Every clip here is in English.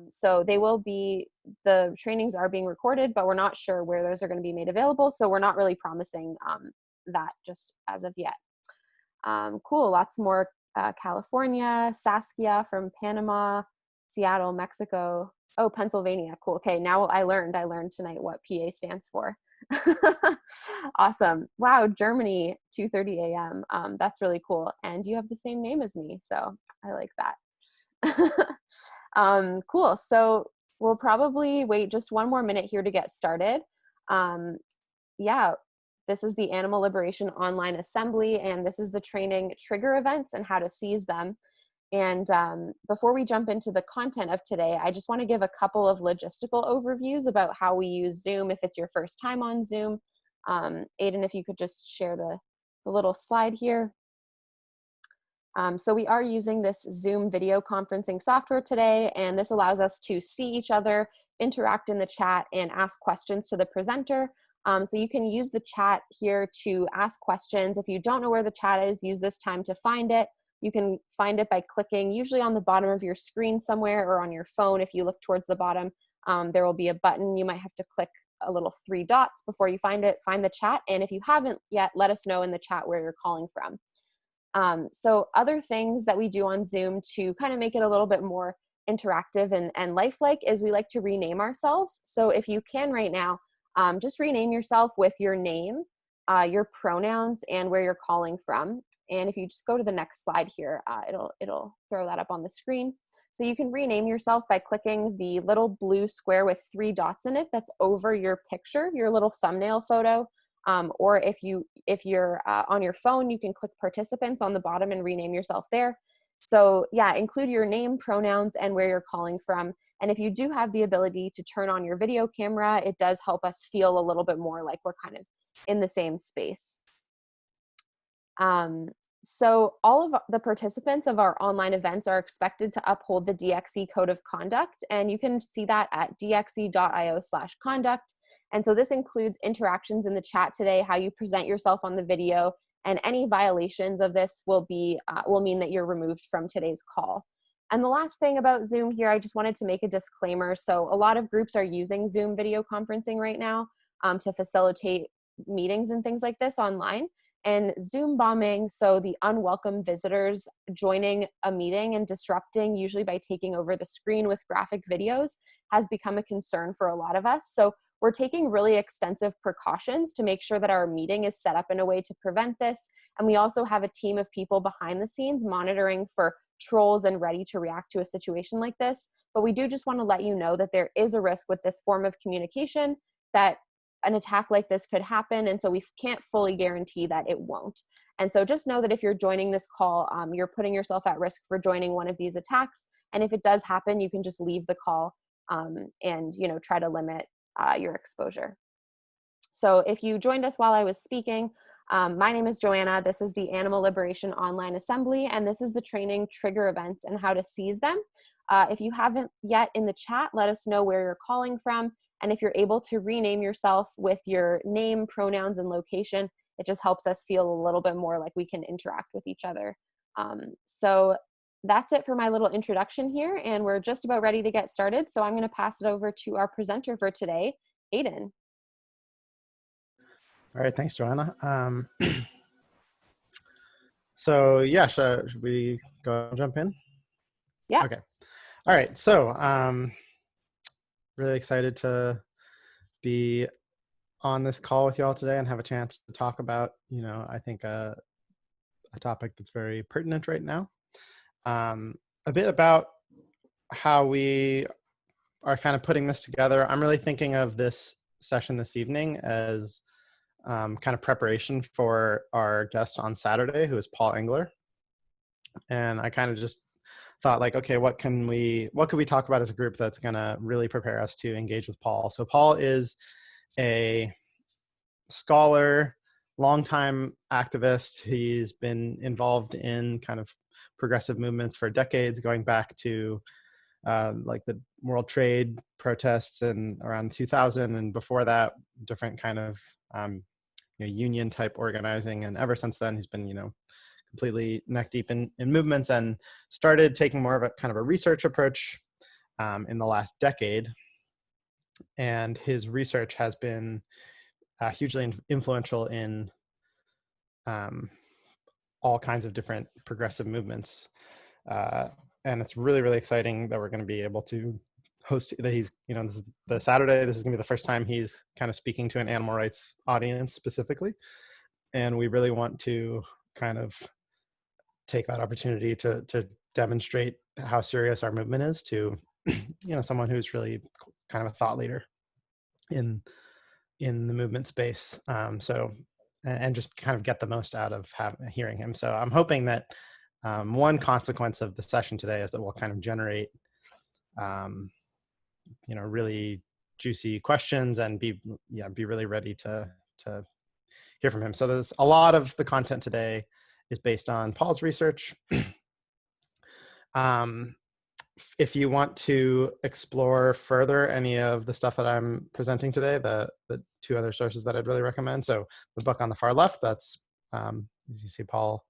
So the trainings are being recorded, but we're not sure where those are going to be made available. So we're not really promising that just as of yet. Cool, lots more California, Saskia from Panama, Seattle, Mexico. Oh, Pennsylvania, cool. Okay, now I learned tonight what PA stands for. Awesome. Wow, Germany, 2:30 a.m. That's really cool. And you have the same name as me, so I like that. Cool. So we'll probably wait just one more minute here to get started. Yeah, this is the Animal Liberation Online Assembly, and this is the training trigger events and how to seize them. And before we jump into the content of today, I just want to give a couple of logistical overviews about how we use Zoom if it's your first time on Zoom. Aiden, if you could just share the little slide here. So we are using this Zoom video conferencing software today, and this allows us to see each other, interact in the chat, and ask questions to the presenter. So you can use the chat here to ask questions. If you don't know where the chat is, use this time to find it. You can find it by clicking usually on the bottom of your screen somewhere, or on your phone. If you look towards the bottom, there will be a button. You might have to click a little 3 dots before you find it, find the chat. And if you haven't yet, let us know in the chat where you're calling from. So other things that we do on Zoom to kind of make it a little bit more interactive and lifelike is we like to rename ourselves. So if you can right now, just rename yourself with your name, your pronouns, and where you're calling from. And if you just go to the next slide here, it'll throw that up on the screen. So you can rename yourself by clicking the little blue square with 3 dots in it that's over your picture, your little thumbnail photo. Or if you're on your phone, you can click participants on the bottom and rename yourself there. So yeah, include your name, pronouns, and where you're calling from. And if you do have the ability to turn on your video camera, it does help us feel a little bit more like we're kind of in the same space. So all of the participants of our online events are expected to uphold the DXE Code of Conduct, and you can see that at dxe.io/conduct. And so this includes interactions in the chat today, how you present yourself on the video, and any violations of this will mean that you're removed from today's call. And the last thing about Zoom here, I just wanted to make a disclaimer. So a lot of groups are using Zoom video conferencing right now to facilitate meetings and things like this online. And Zoom bombing, so the unwelcome visitors joining a meeting and disrupting, usually by taking over the screen with graphic videos, has become a concern for a lot of us. So we're taking really extensive precautions to make sure that our meeting is set up in a way to prevent this. And we also have a team of people behind the scenes monitoring for trolls and ready to react to a situation like this. But we do just want to let you know that there is a risk with this form of communication, that an attack like this could happen. And so we can't fully guarantee that it won't. And so just know that if you're joining this call, you're putting yourself at risk for joining one of these attacks. And if it does happen, you can just leave the call and try to limit your exposure. So if you joined us while I was speaking, my name is Joanna. This is the Animal Liberation Online Assembly, and this is the training trigger events and how to seize them. If you haven't yet in the chat, let us know where you're calling from. And if you're able to rename yourself with your name, pronouns, and location, it just helps us feel a little bit more like we can interact with each other. So that's it for my little introduction here, and we're just about ready to get started. So I'm going to pass it over to our presenter for today, Aiden. All right, thanks, Joanna. So yeah, should we go jump in? Yeah. Okay. All right. So really excited to be on this call with y'all today and have a chance to talk about, I think a topic that's very pertinent right now. A bit about how we are kind of putting this together. I'm really thinking of this session this evening as kind of preparation for our guest on Saturday, who is Paul Engler. And I kind of just thought like, okay, what could we talk about as a group that's going to really prepare us to engage with Paul? So Paul is a scholar, longtime activist. He's been involved in kind of progressive movements for decades, going back to like the World Trade protests and around 2000, and before that, different kind of union type organizing. And ever since then, he's been completely neck deep in movements, and started taking more of a kind of a research approach in the last decade. And his research has been hugely influential in all kinds of different progressive movements. And it's really, really exciting that we're going to be able to host that. He's, this is the Saturday. This is going to be the first time he's kind of speaking to an animal rights audience specifically. And we really want to kind of take that opportunity to demonstrate how serious our movement is to, someone who's really kind of a thought leader in the movement space. And just kind of get the most out of hearing him. So I'm hoping that one consequence of the session today is that we'll kind of generate, really juicy questions and be really ready to hear from him. So there's a lot of the content today is based on Paul's research. If you want to explore further any of the stuff that I'm presenting today, the two other sources that I'd really recommend. So the book on the far left, that's, as you see, Paul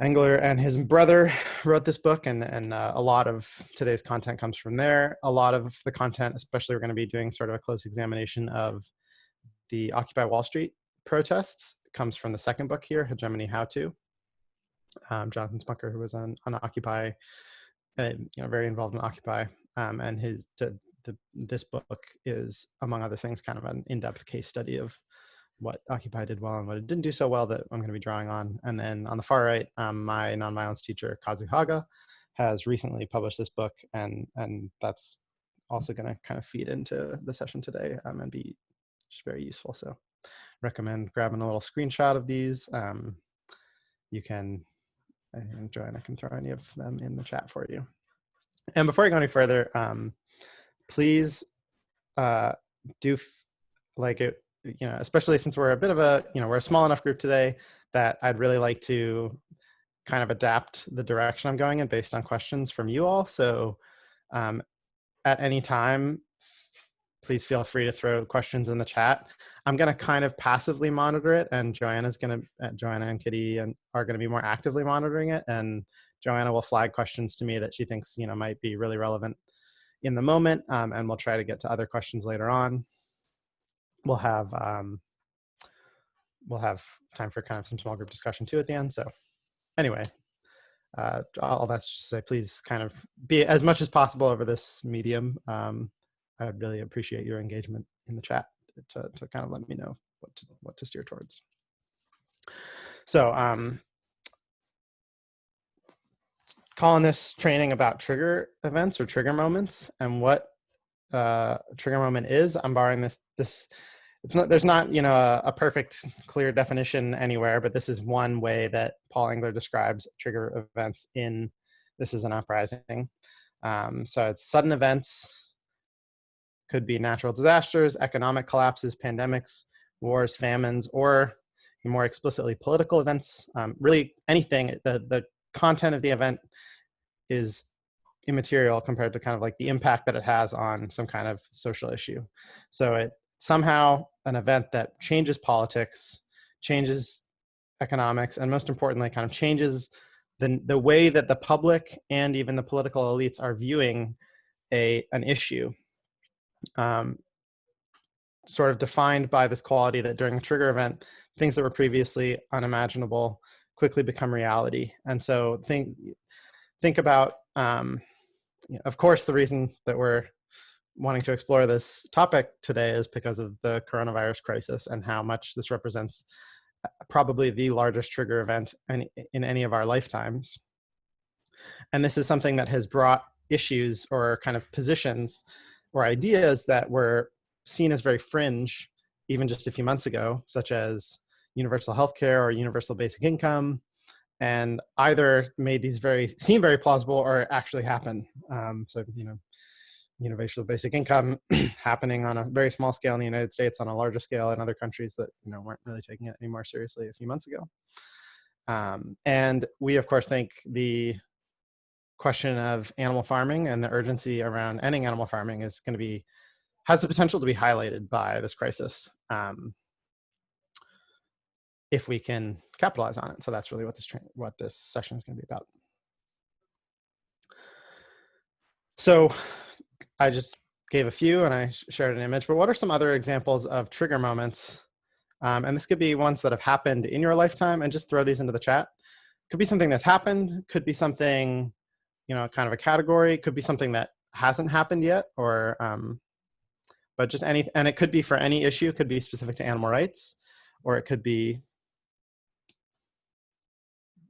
Engler and his brother wrote this book, and a lot of today's content comes from there. A lot of the content, especially, we're going to be doing sort of a close examination of the Occupy Wall Street protests, comes from the second book here, Hegemony How To. Jonathan Spunker, who was on Occupy, very involved in Occupy, and this book is, among other things, kind of an in-depth case study of what Occupy did well and what it didn't do so well that I'm going to be drawing on. And then on the far right, my nonviolence teacher, Kazu Haga, has recently published this book, and that's also going to kind of feed into the session today and be just very useful. So recommend grabbing a little screenshot of these. You can, and Joanna can throw any of them in the chat for you. And before I go any further, please do like it, especially since we're a bit of a, we're a small enough group today that I'd really like to kind of adapt the direction I'm going in based on questions from you all. So at any time, please feel free to throw questions in the chat. I'm going to kind of passively monitor it, and Joanna and Kitty are going to be more actively monitoring it. And Joanna will flag questions to me that she thinks, might be really relevant in the moment. And we'll try to get to other questions later on. We'll have time for kind of some small group discussion too at the end. So anyway, all that's just to say, please kind of be as much as possible over this medium. I would really appreciate your engagement in the chat to kind of let me know what to steer towards. So calling this training about trigger events or trigger moments, and what a trigger moment is. I'm borrowing this. It's not, there's not, a perfect clear definition anywhere, but this is one way that Paul Engler describes trigger events in This Is an Uprising. So it's sudden events, could be natural disasters, economic collapses, pandemics, wars, famines, or more explicitly political events. Really anything. The content of the event is immaterial compared to kind of like the impact that it has on some kind of social issue. So it somehow an event that changes politics, changes economics, and most importantly, kind of changes the way that the public and even the political elites are viewing an issue. Sort of defined by this quality that during a trigger event, things that were previously unimaginable quickly become reality. And so think about, of course, the reason that we're wanting to explore this topic today is because of the coronavirus crisis and how much this represents probably the largest trigger event in any of our lifetimes. And this is something that has brought issues or kind of positions or ideas that were seen as very fringe even just a few months ago, such as universal healthcare or universal basic income, and either made these seem very plausible or actually happen. So, universal basic income happening on a very small scale in the United States, on a larger scale in other countries that weren't really taking it any more seriously a few months ago. And we, of course, think the question of animal farming and the urgency around ending animal farming has the potential to be highlighted by this crisis, if we can capitalize on it. So that's really what this session is going to be about. So I just gave a few and I shared an image, but what are some other examples of trigger moments? And this could be ones that have happened in your lifetime, and just throw these into the chat. Could be something that's happened, could be something, kind of a category, could be something that hasn't happened yet, or, but just any, and it could be for any issue, it could be specific to animal rights, or it could be,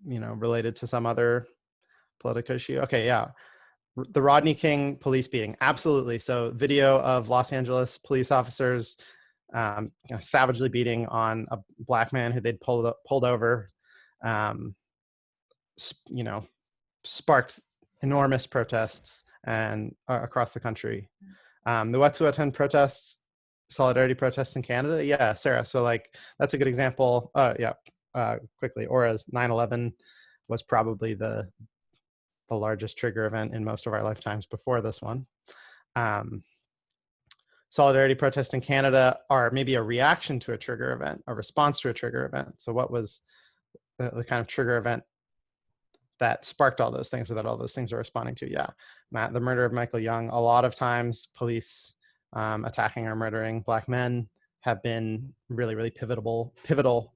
related to some other political issue. Okay, yeah. The Rodney King police beating, absolutely. So video of Los Angeles police officers savagely beating on a black man who they'd pulled over, um, sparked enormous protests and across the country. The Wet'suwet'en protests, solidarity protests in Canada. Yeah, Sarah. So like, that's a good example. Quickly. Or as 9/11 was probably the largest trigger event in most of our lifetimes before this one. Solidarity protests in Canada are maybe a reaction to a trigger event, a response to a trigger event. So what was the kind of trigger event that sparked all those things, or that all those things are responding to? Yeah, the murder of Michael Young. A lot of times police attacking or murdering black men have been really, really pivotal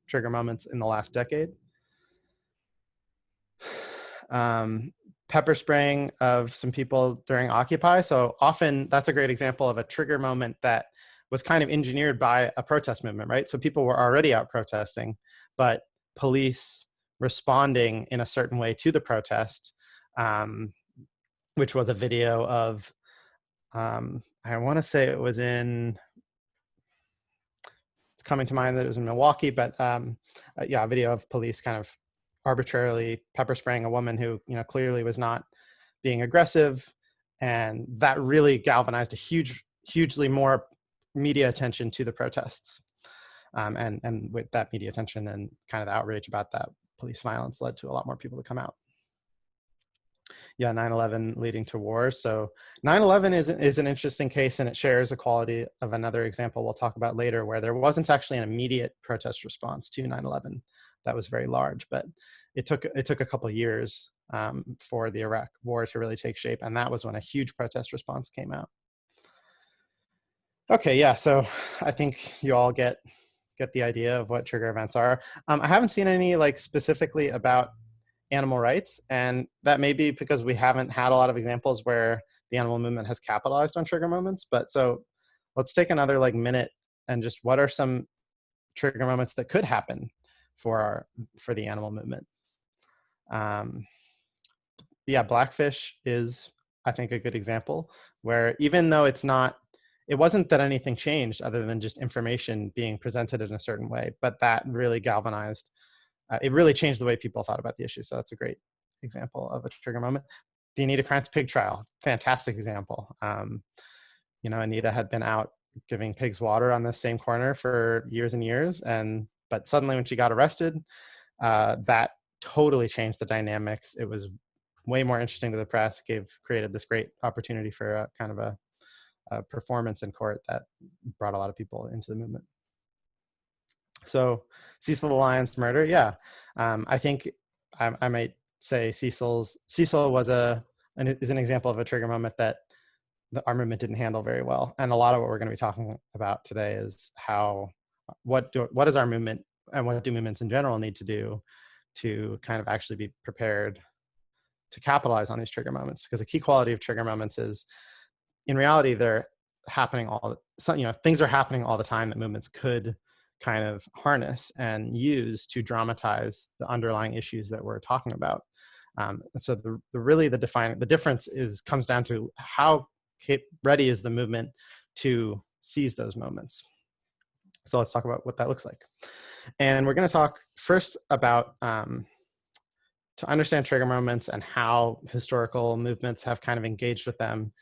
trigger moments in the last decade. Pepper spraying of some people during Occupy. So often that's a great example of a trigger moment that was kind of engineered by a protest movement, right? So people were already out protesting, but police responding in a certain way to the protest, which was a video of, I want to say it was in, it's coming to mind that it was in Milwaukee, but a video of police kind of arbitrarily pepper spraying a woman who, clearly was not being aggressive. And that really galvanized a hugely more media attention to the protests. And with that media attention and kind of the outrage about that police violence led to a lot more people to come out. Yeah, 9/11 leading to war. So 9/11 is an interesting case, and it shares a quality of another example we'll talk about later, where there wasn't actually an immediate protest response to 9/11 that was very large, but it took a couple of years for the Iraq war to really take shape, and that was when a huge protest response came out. Okay, yeah, so I think you all get the idea of what trigger events are. I haven't seen any like specifically about animal rights, and that may be because we haven't had a lot of examples where the animal movement has capitalized on trigger moments. But so let's take another like minute and just, what are some trigger moments that could happen for the animal movement? Yeah, Blackfish is, I think, a good example where, even though it wasn't that anything changed other than just information being presented in a certain way, but that really galvanized, it really changed the way people thought about the issue. So that's a great example of a trigger moment. The Anita Krantz pig trial, fantastic example. Anita had been out giving pigs water on the same corner for years and years, but suddenly when she got arrested, that totally changed the dynamics. It was way more interesting to the press, created this great opportunity for a kind of a performance in court that brought a lot of people into the movement. So Cecil the Lion's murder, yeah. I think I might say Cecil is an example of a trigger moment that our movement didn't handle very well. And a lot of what we're going to be talking about today is what does our movement and what do movements in general need to do to kind of actually be prepared to capitalize on these trigger moments. Because a key quality of trigger moments is, in reality, they're happening things are happening all the time that movements could kind of harness and use to dramatize the underlying issues that we're talking about. So the difference comes down to how ready is the movement to seize those moments. So let's talk about what that looks like. And we're going to talk first about, to understand trigger moments and how historical movements have kind of engaged with them,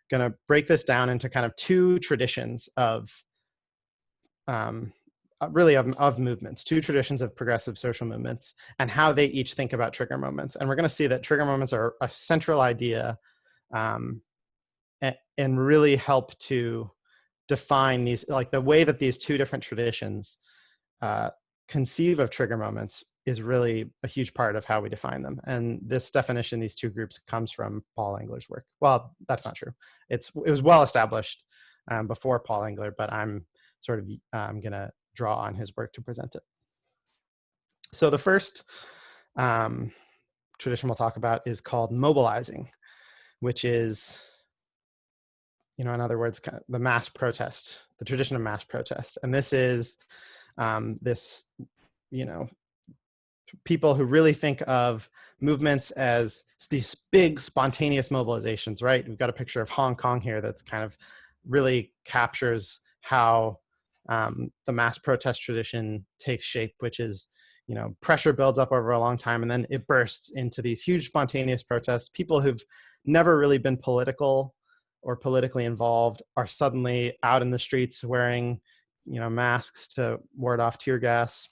going to break this down into kind of two traditions of movements, two traditions of progressive social movements, and how they each think about trigger moments. And we're going to see that trigger moments are a central idea, and really help to define these, like the way that these two different traditions conceive of trigger moments is really a huge part of how we define them. And this definition, these two groups, comes from Paul Engler's work. Well, that's not true. It was well established before Paul Engler, but I'm sort of going to draw on his work to present it. So the first tradition we'll talk about is called mobilizing, which is, in other words, kind of the mass protest, the tradition of mass protest. And this is this, people who really think of movements as these big spontaneous mobilizations, right? We've got a picture of Hong Kong here that's kind of really captures how the mass protest tradition takes shape, which is, pressure builds up over a long time and then it bursts into these huge spontaneous protests. People who've never really been political or politically involved are suddenly out in the streets wearing, masks to ward off tear gas.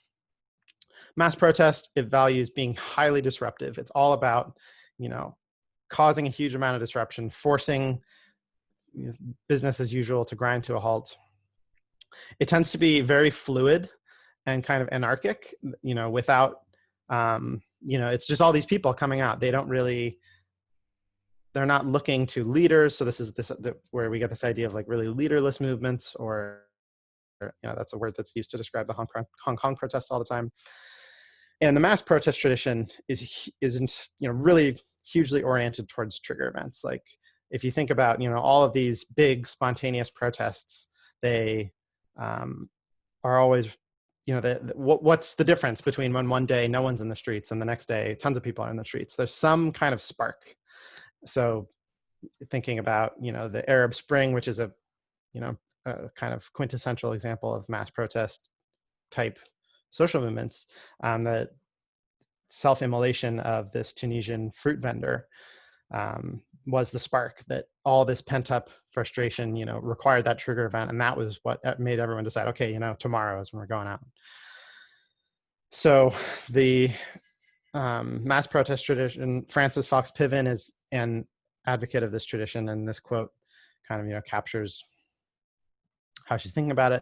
Mass protest, it values being highly disruptive. It's all about, causing a huge amount of disruption, forcing business as usual to grind to a halt. It tends to be very fluid and kind of anarchic, without, it's just all these people coming out. They're not looking to leaders. So this is where we get this idea of like really leaderless movements, or, that's a word that's used to describe the Hong Kong protests all the time. And the mass protest tradition isn't really hugely oriented towards trigger events. Like if you think about, all of these big spontaneous protests, they are always, what's the difference between when one day no one's in the streets and the next day tons of people are in the streets? There's some kind of spark. So thinking about, the Arab Spring, which is a kind of quintessential example of mass protest type social movements, the self-immolation of this Tunisian fruit vendor was the spark that all this pent-up frustration, required that trigger event. And that was what made everyone decide, okay, tomorrow is when we're going out. So the mass protest tradition, Frances Fox Piven is an advocate of this tradition. And this quote kind of, captures how she's thinking about it.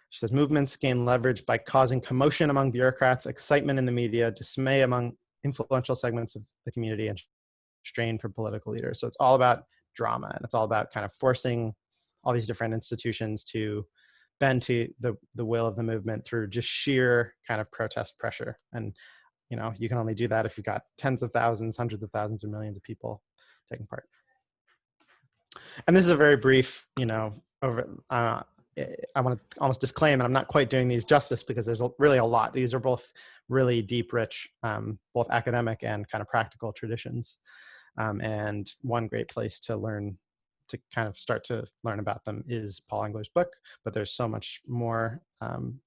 She says, movements gain leverage by causing commotion among bureaucrats, excitement in the media, dismay among influential segments of the community, and strain for political leaders. So it's all about drama, and it's all about kind of forcing all these different institutions to bend to the will of the movement through just sheer kind of protest pressure. And, you can only do that if you've got tens of thousands, hundreds of thousands, or millions of people taking part. And this is a very brief, I want to almost disclaim, and I'm not quite doing these justice because there's really a lot. These are both really deep, rich, both academic and kind of practical traditions. And one great place to kind of start to learn about them is Paul Engler's book, but there's so much more. And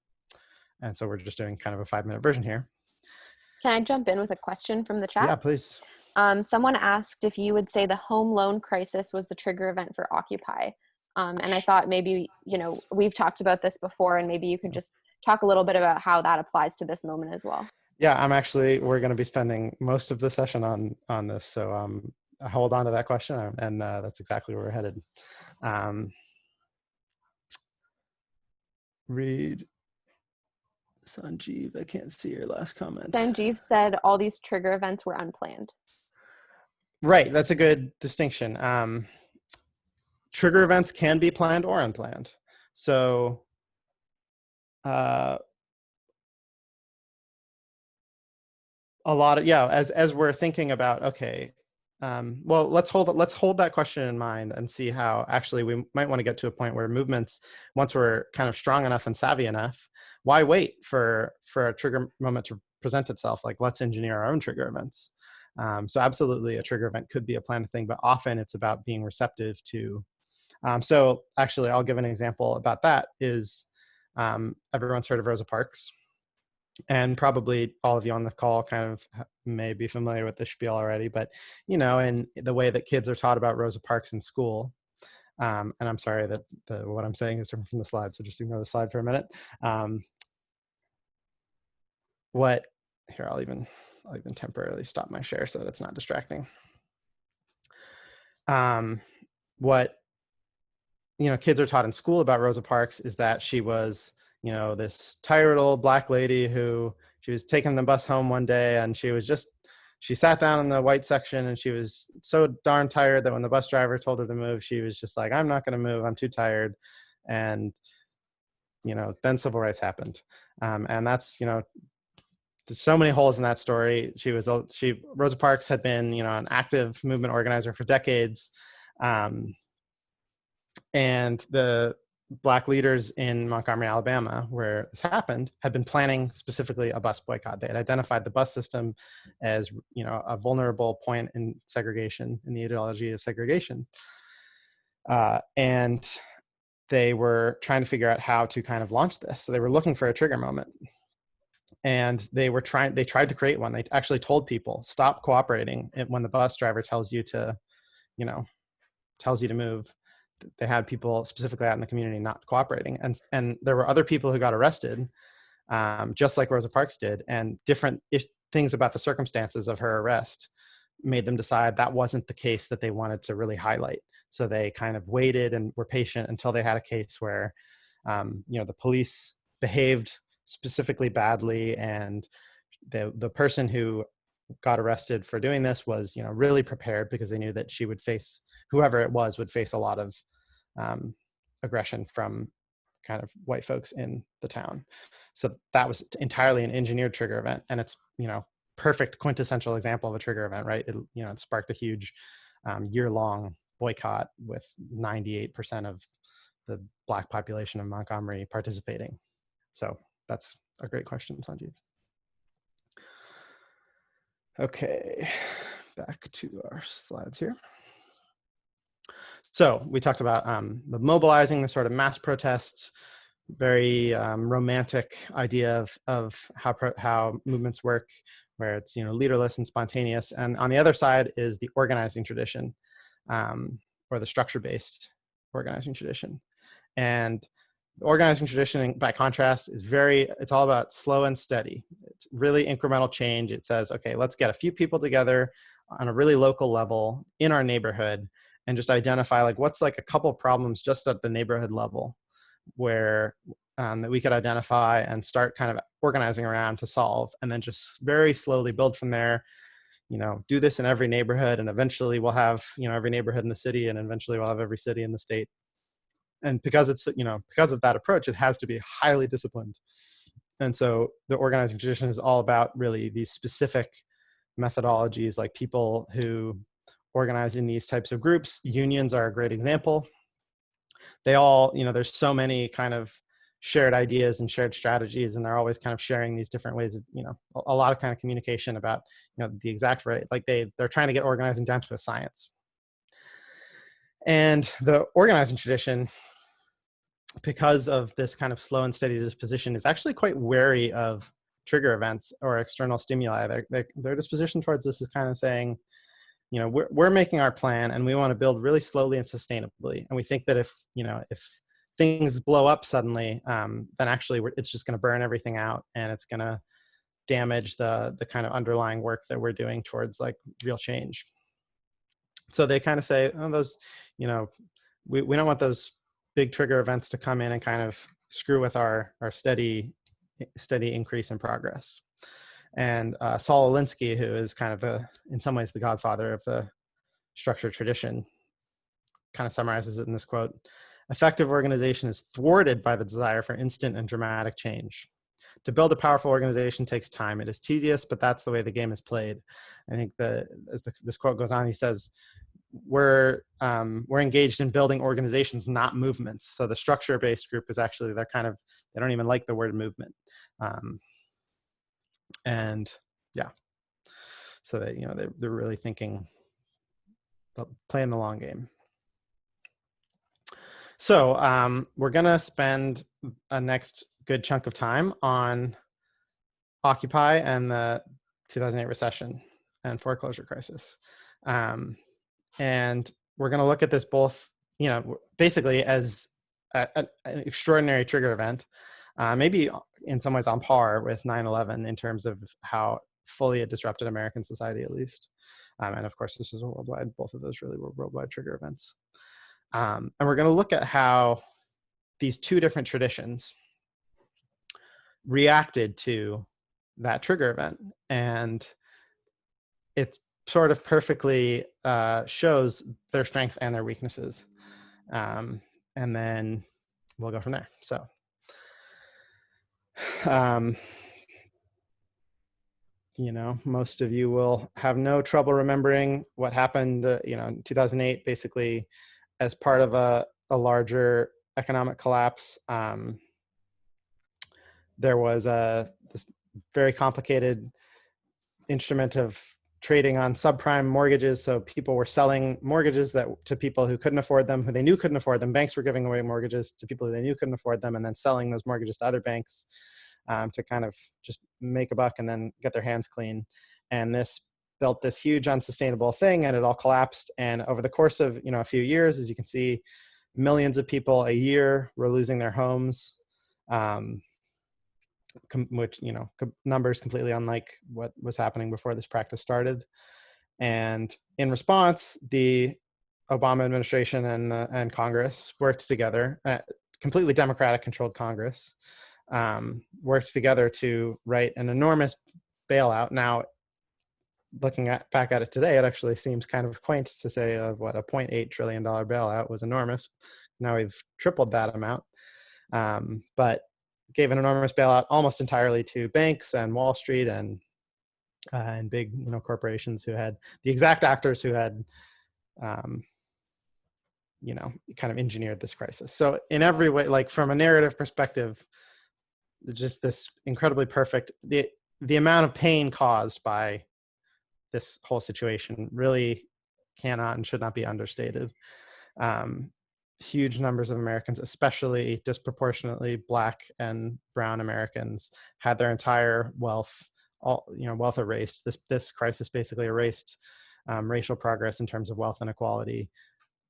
so we're just doing kind of a 5-minute version here. Can I jump in with a question from the chat? Yeah, please. Someone asked if you would say the home loan crisis was the trigger event for Occupy. And I thought maybe, we've talked about this before, and maybe you could just talk a little bit about how that applies to this moment as well. Yeah, we're going to be spending most of the session on this. So hold on to that question, and that's exactly where we're headed. Read Sanjeev, I can't see your last comment. Sanjeev said all these trigger events were unplanned. Right, that's a good distinction. Trigger events can be planned or unplanned. So a lot of, as we're thinking about, okay, well, let's hold that question in mind and see how actually we might want to get to a point where movements, once we're kind of strong enough and savvy enough, why wait for a trigger moment to present itself? Like, let's engineer our own trigger events. So absolutely a trigger event could be a planned thing, but often it's about being receptive to. So actually, I'll give an example about that is everyone's heard of Rosa Parks. And probably all of you on the call kind of may be familiar with the spiel already, but, in the way that kids are taught about Rosa Parks in school, and I'm sorry that what I'm saying is different from the slide, so just ignore the slide for a minute. I'll even temporarily stop my share so that it's not distracting. What, kids are taught in school about Rosa Parks is that she was, this tired old Black lady who, she was taking the bus home one day, and she sat down in the white section, and she was so darn tired that when the bus driver told her to move, she was just like, I'm not going to move. I'm too tired. And, then civil rights happened. And that's, there's so many holes in that story. Rosa Parks had been, an active movement organizer for decades. And the Black leaders in Montgomery, Alabama, where this happened, had been planning specifically a bus boycott. They had identified the bus system as, a vulnerable point in segregation, in the ideology of segregation. And they were trying to figure out how to kind of launch this. So they were looking for a trigger moment. And they tried to create one. They actually told people, stop cooperating when the bus driver tells you to move. They had people specifically out in the community not cooperating. And there were other people who got arrested, just like Rosa Parks did, and different things about the circumstances of her arrest made them decide that wasn't the case that they wanted to really highlight. So they kind of waited and were patient until they had a case where, the police behaved specifically badly, and the person who got arrested for doing this was, really prepared, because they knew that she would face, whoever it was, would face a lot of aggression from kind of white folks in the town. So that was entirely an engineered trigger event, and it's, perfect quintessential example of a trigger event, right? It sparked a huge year-long boycott with 98% of the Black population of Montgomery participating. So that's a great question, Sanjeev. Okay, back to our slides here. So we talked about the mobilizing, the sort of mass protests, very romantic idea of how movements work, where it's, leaderless and spontaneous. And on the other side is the organizing tradition, or the structure-based organizing tradition. And the organizing tradition, by contrast, it's all about slow and steady. It's really incremental change. It says, okay, let's get a few people together on a really local level in our neighborhood and just identify what's a couple problems just at the neighborhood level where that we could identify and start kind of organizing around to solve, and then just very slowly build from there. Do this in every neighborhood, and eventually we'll have, every neighborhood in the city, and eventually we'll have every city in the state. And because it's, because of that approach, it has to be highly disciplined. And so the organizing tradition is all about really these specific methodologies, like people who organize in these types of groups. Unions are a great example. They all, there's so many kind of shared ideas and shared strategies, and they're always kind of sharing these different ways of, a lot of kind of communication about, the exact right, they're trying to get organizing down to a science. And the organizing tradition, because of this kind of slow and steady disposition, is actually quite wary of trigger events or external stimuli. Their disposition towards this is kind of saying, we're making our plan, and we want to build really slowly and sustainably. And we think that if things blow up suddenly, then actually it's just going to burn everything out, and it's going to damage the kind of underlying work that we're doing towards real change. So they kind of say, oh, those, we don't want those big trigger events to come in and kind of screw with our steady increase in progress. And Saul Alinsky, who is kind of in some ways the godfather of the structured tradition, kind of summarizes it in this quote: effective organization is thwarted by the desire for instant and dramatic change. To build a powerful organization takes time. It is tedious, but that's the way the game is played. I think this quote goes on, he says, we're engaged in building organizations, not movements. So the structure-based group is actually, they don't even like the word movement. And yeah, so they're really thinking, playing the long game. So we're gonna spend a next good chunk of time on Occupy and the 2008 recession and foreclosure crisis. And we're going to look at this both, basically as an extraordinary trigger event, maybe in some ways on par with 9/11 in terms of how fully it disrupted American society, at least. And of course, this was both of those really were worldwide trigger events. And we're going to look at how these two different traditions reacted to that trigger event. And it sort of perfectly shows their strengths and their weaknesses. And then we'll go from there. So most of you will have no trouble remembering what happened, in 2008, basically as part of a larger economic collapse. There was this very complicated instrument of trading on subprime mortgages. So people were selling mortgages to people who couldn't afford them, who they knew couldn't afford them. Banks were giving away mortgages to people who they knew couldn't afford them, and then selling those mortgages to other banks to kind of just make a buck and then get their hands clean. And this built this huge unsustainable thing, and it all collapsed. And over the course of a few years, as you can see, millions of people a year were losing their homes. Which numbers completely unlike what was happening before this practice started. And in response, the Obama administration and Congress worked together, completely Democratic controlled Congress, worked together to write an enormous bailout. Now, looking back at it today, it actually seems kind of quaint to say a $0.8 trillion bailout was enormous. Now we've tripled that amount, but gave an enormous bailout almost entirely to banks and Wall Street and big corporations who had the exact actors who had kind of engineered this crisis. So in every way, like from a narrative perspective, just this incredibly perfect, the amount of pain caused by this whole situation really cannot and should not be understated. Huge numbers of Americans, especially disproportionately Black and Brown Americans, had their entire wealth erased. This crisis basically erased racial progress in terms of wealth inequality,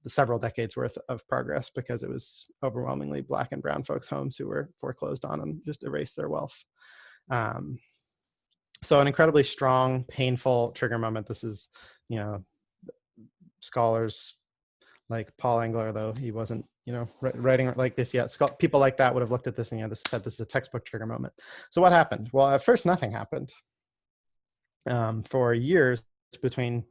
the several decades worth of progress, because it was overwhelmingly Black and Brown folks' homes who were foreclosed on and just erased their wealth. So an incredibly strong, painful trigger moment. This is, scholars like Paul Engler, though he wasn't, writing like this yet. People like that would have looked at this and said this is a textbook trigger moment. So what happened? Well, at first, nothing happened. For years between,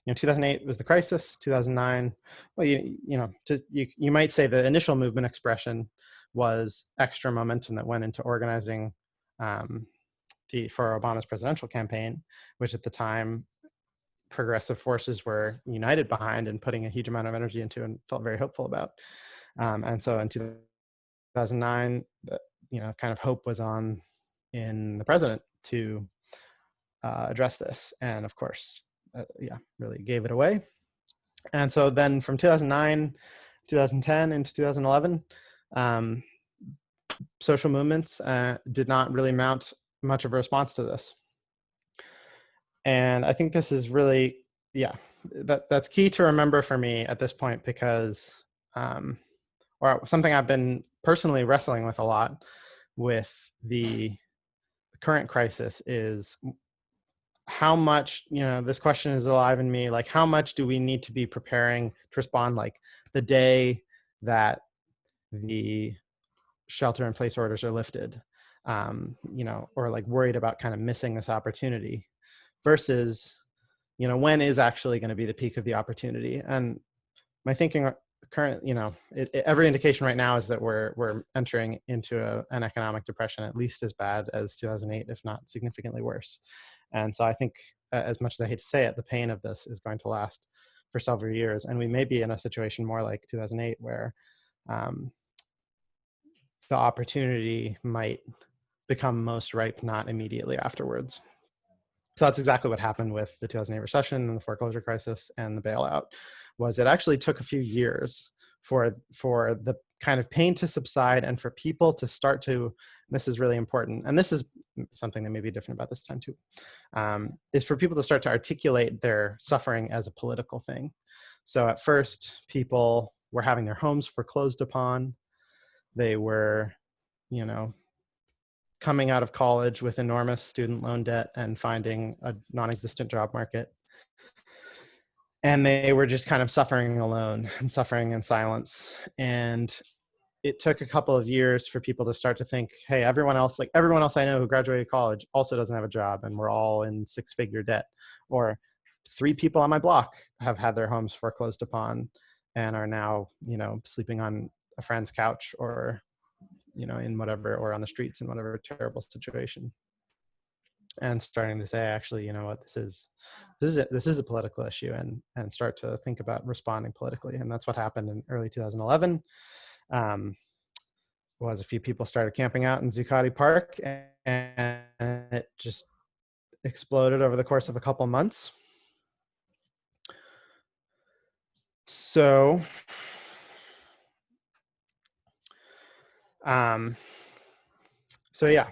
2008 was the crisis, 2009. Well, you might say the initial movement expression was extra momentum that went into organizing for Obama's presidential campaign, which at the time progressive forces were united behind and putting a huge amount of energy into and felt very hopeful about. And so in 2009, kind of hope was in the president to address this. And of course, really gave it away. And so then from 2009, 2010 into 2011, social movements did not really mount much of a response to this. And I think this is really, that's key to remember for me at this point, because, or something I've been personally wrestling with a lot with the current crisis is how much, this question is alive in me, like how much do we need to be preparing to respond like the day that the shelter in place orders are lifted, or like worried about kind of missing this opportunity versus, when is actually going to be the peak of the opportunity. And my thinking every indication right now is that we're entering into an economic depression at least as bad as 2008, if not significantly worse. And so I think, as much as I hate to say it, the pain of this is going to last for several years. And we may be in a situation more like 2008 where the opportunity might become most ripe not immediately afterwards. So that's exactly what happened with the 2008 recession and the foreclosure crisis and the bailout. Was it actually took a few years for the kind of pain to subside and for people to start to, this is really important, and this is something that may be different about this time too, is for people to start to articulate their suffering as a political thing. So at first, people were having their homes foreclosed upon. They were, coming out of college with enormous student loan debt and finding a non-existent job market. And they were just kind of suffering alone and suffering in silence. And it took a couple of years for people to start to think, hey, everyone else I know who graduated college also doesn't have a job, and we're all in 6-figure debt. Or 3 people on my block have had their homes foreclosed upon and are now, sleeping on a friend's couch, or, in whatever, or on the streets in whatever terrible situation. And starting to say, actually, you know what, this is a political issue, and start to think about responding politically. And that's what happened in early 2011. Was a few people started camping out in Zuccotti Park, and it just exploded over the course of a couple months. So, yeah,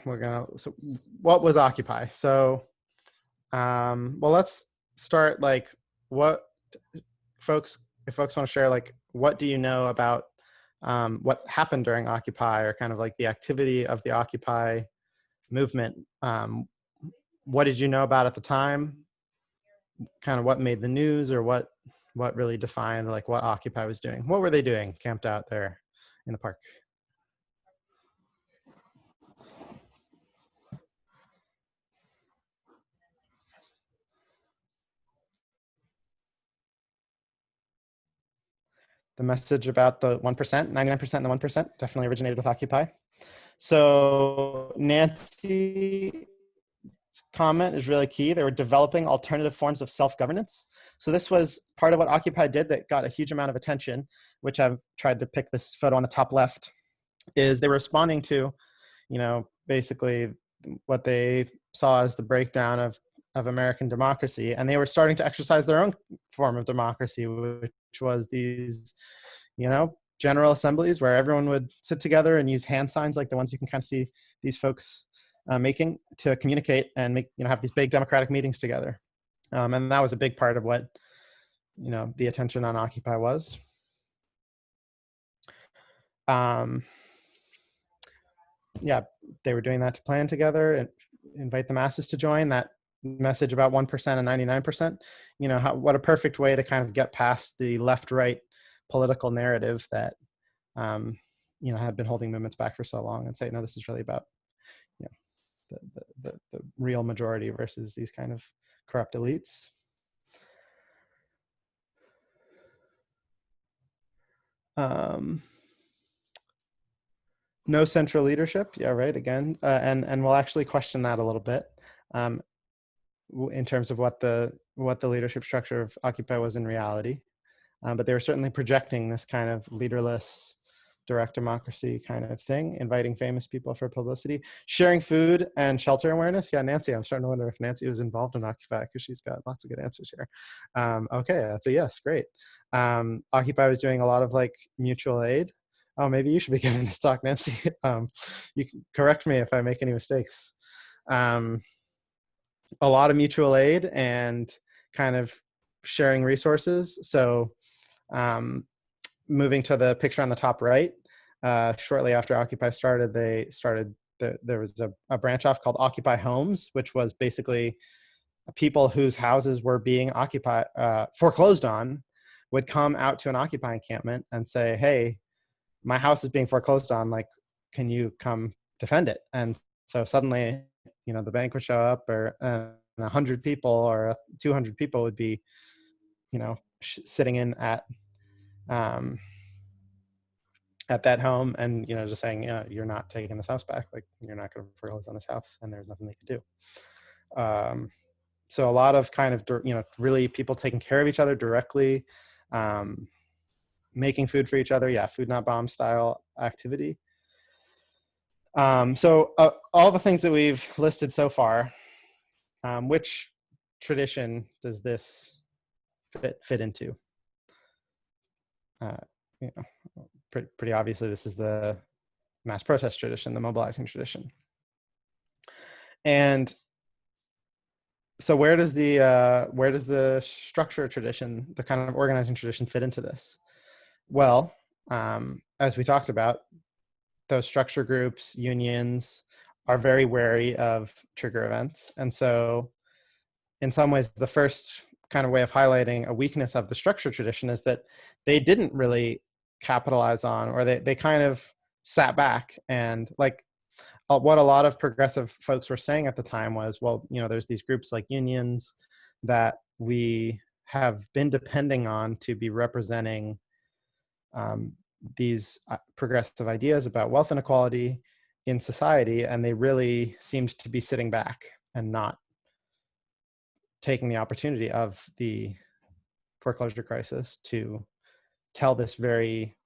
so what was Occupy? So, well, let's start, like, if folks want to share, like, what do you know about what happened during Occupy, or kind of like the activity of the Occupy movement. What did you know about at the time? Kind of what made the news, or what really defined, like, what Occupy was doing? What were they doing camped out there in the park? The message about the 1%, 99% and the 1% definitely originated with Occupy. So Nancy's comment is really key. They were developing alternative forms of self-governance. So this was part of what Occupy did that got a huge amount of attention, which I've tried to pick this photo on the top left, is they were responding to, basically what they saw as the breakdown of American democracy. And they were starting to exercise their own form of democracy, which was these, general assemblies where everyone would sit together and use hand signs, like the ones you can kind of see these folks making, to communicate and have these big democratic meetings together. And that was a big part of what, the attention on Occupy was. Yeah, they were doing that to plan together and invite the masses to join. That message about 1% and 99%, what a perfect way to kind of get past the left-right political narrative that, had been holding movements back for so long, and say, no, this is really about, the real majority versus these kind of corrupt elites. No central leadership. Yeah, right. Again, and we'll actually question that a little bit, in terms of what the leadership structure of Occupy was in reality. But they were certainly projecting this kind of leaderless, direct democracy kind of thing, inviting famous people for publicity, sharing food and shelter awareness. Yeah, Nancy, I'm starting to wonder if Nancy was involved in Occupy, because she's got lots of good answers here. Okay, that's a yes, great. Occupy was doing a lot of, like, mutual aid. Oh, maybe you should be giving this talk, Nancy. You can correct me if I make any mistakes. A lot of mutual aid and kind of sharing resources. So, moving to the picture on the top right, shortly after Occupy started, there was a branch off called Occupy Homes, which was basically people whose houses were being foreclosed on would come out to an Occupy encampment and say, hey, my house is being foreclosed on, like, can you come defend it? And so suddenly, the bank would show up, or 100 people or 200 people would be, sitting in at that home, and, just saying, you're not taking this house back. Like, you're not going to foreclose on this house, and there's nothing they can do. So a lot of kind of, really people taking care of each other directly, making food for each other. Yeah, food not bomb style activity. So all the things that we've listed so far, which tradition does this fit into? Pretty obviously, this is the mass protest tradition, the mobilizing tradition. And so where does the structure tradition, the kind of organizing tradition, fit into this? Well, as we talked about, those structure groups, unions, are very wary of trigger events. And so in some ways, the first kind of way of highlighting a weakness of the structure tradition is that they didn't really capitalize on, or they kind of sat back and like what a lot of progressive folks were saying at the time was, well, there's these groups like unions that we have been depending on to be representing these progressive ideas about wealth inequality in society, and they really seemed to be sitting back and not taking the opportunity of the foreclosure crisis to tell this very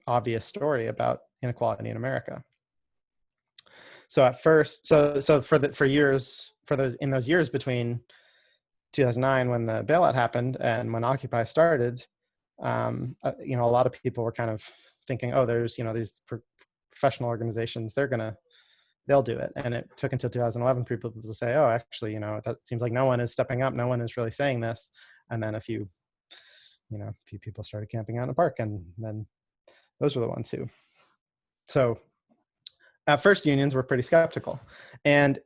obvious story about inequality in America. So at first, for years, in those years between 2009 when the bailout happened and when Occupy started, a lot of people were kind of thinking, oh, there's these professional organizations, they'll do it. And it took until 2011 for people to say, oh, actually, that seems like no one is stepping up, no one is really saying this. And then a few people started camping out in a park, and then those were the ones who. So at first, unions were pretty skeptical, and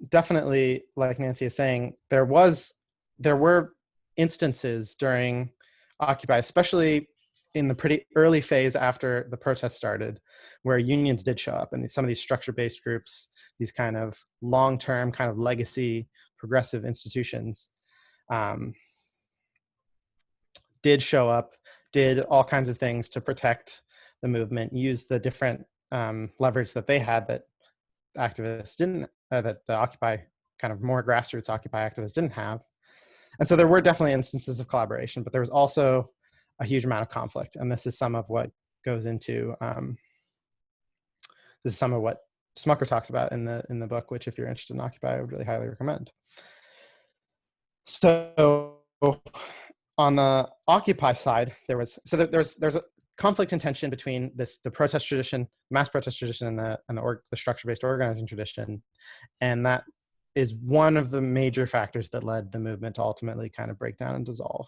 definitely, like Nancy is saying, there were instances during Occupy, especially in the pretty early phase after the protests started, where unions did show up, and some of these structure-based groups, these kind of long-term kind of legacy progressive institutions, did show up, did all kinds of things to protect the movement, use the different leverage that they had that activists didn't, that the Occupy kind of more grassroots Occupy activists didn't have. And so there were definitely instances of collaboration, but there was also a huge amount of conflict. And this is some of what goes into, this is some of what Smucker talks about in the book, which if you're interested in Occupy, I would really highly recommend. So on the Occupy side, there's a conflict and tension between the protest tradition, mass protest tradition, and the structure-based organizing tradition, and that is one of the major factors that led the movement to ultimately kind of break down and dissolve.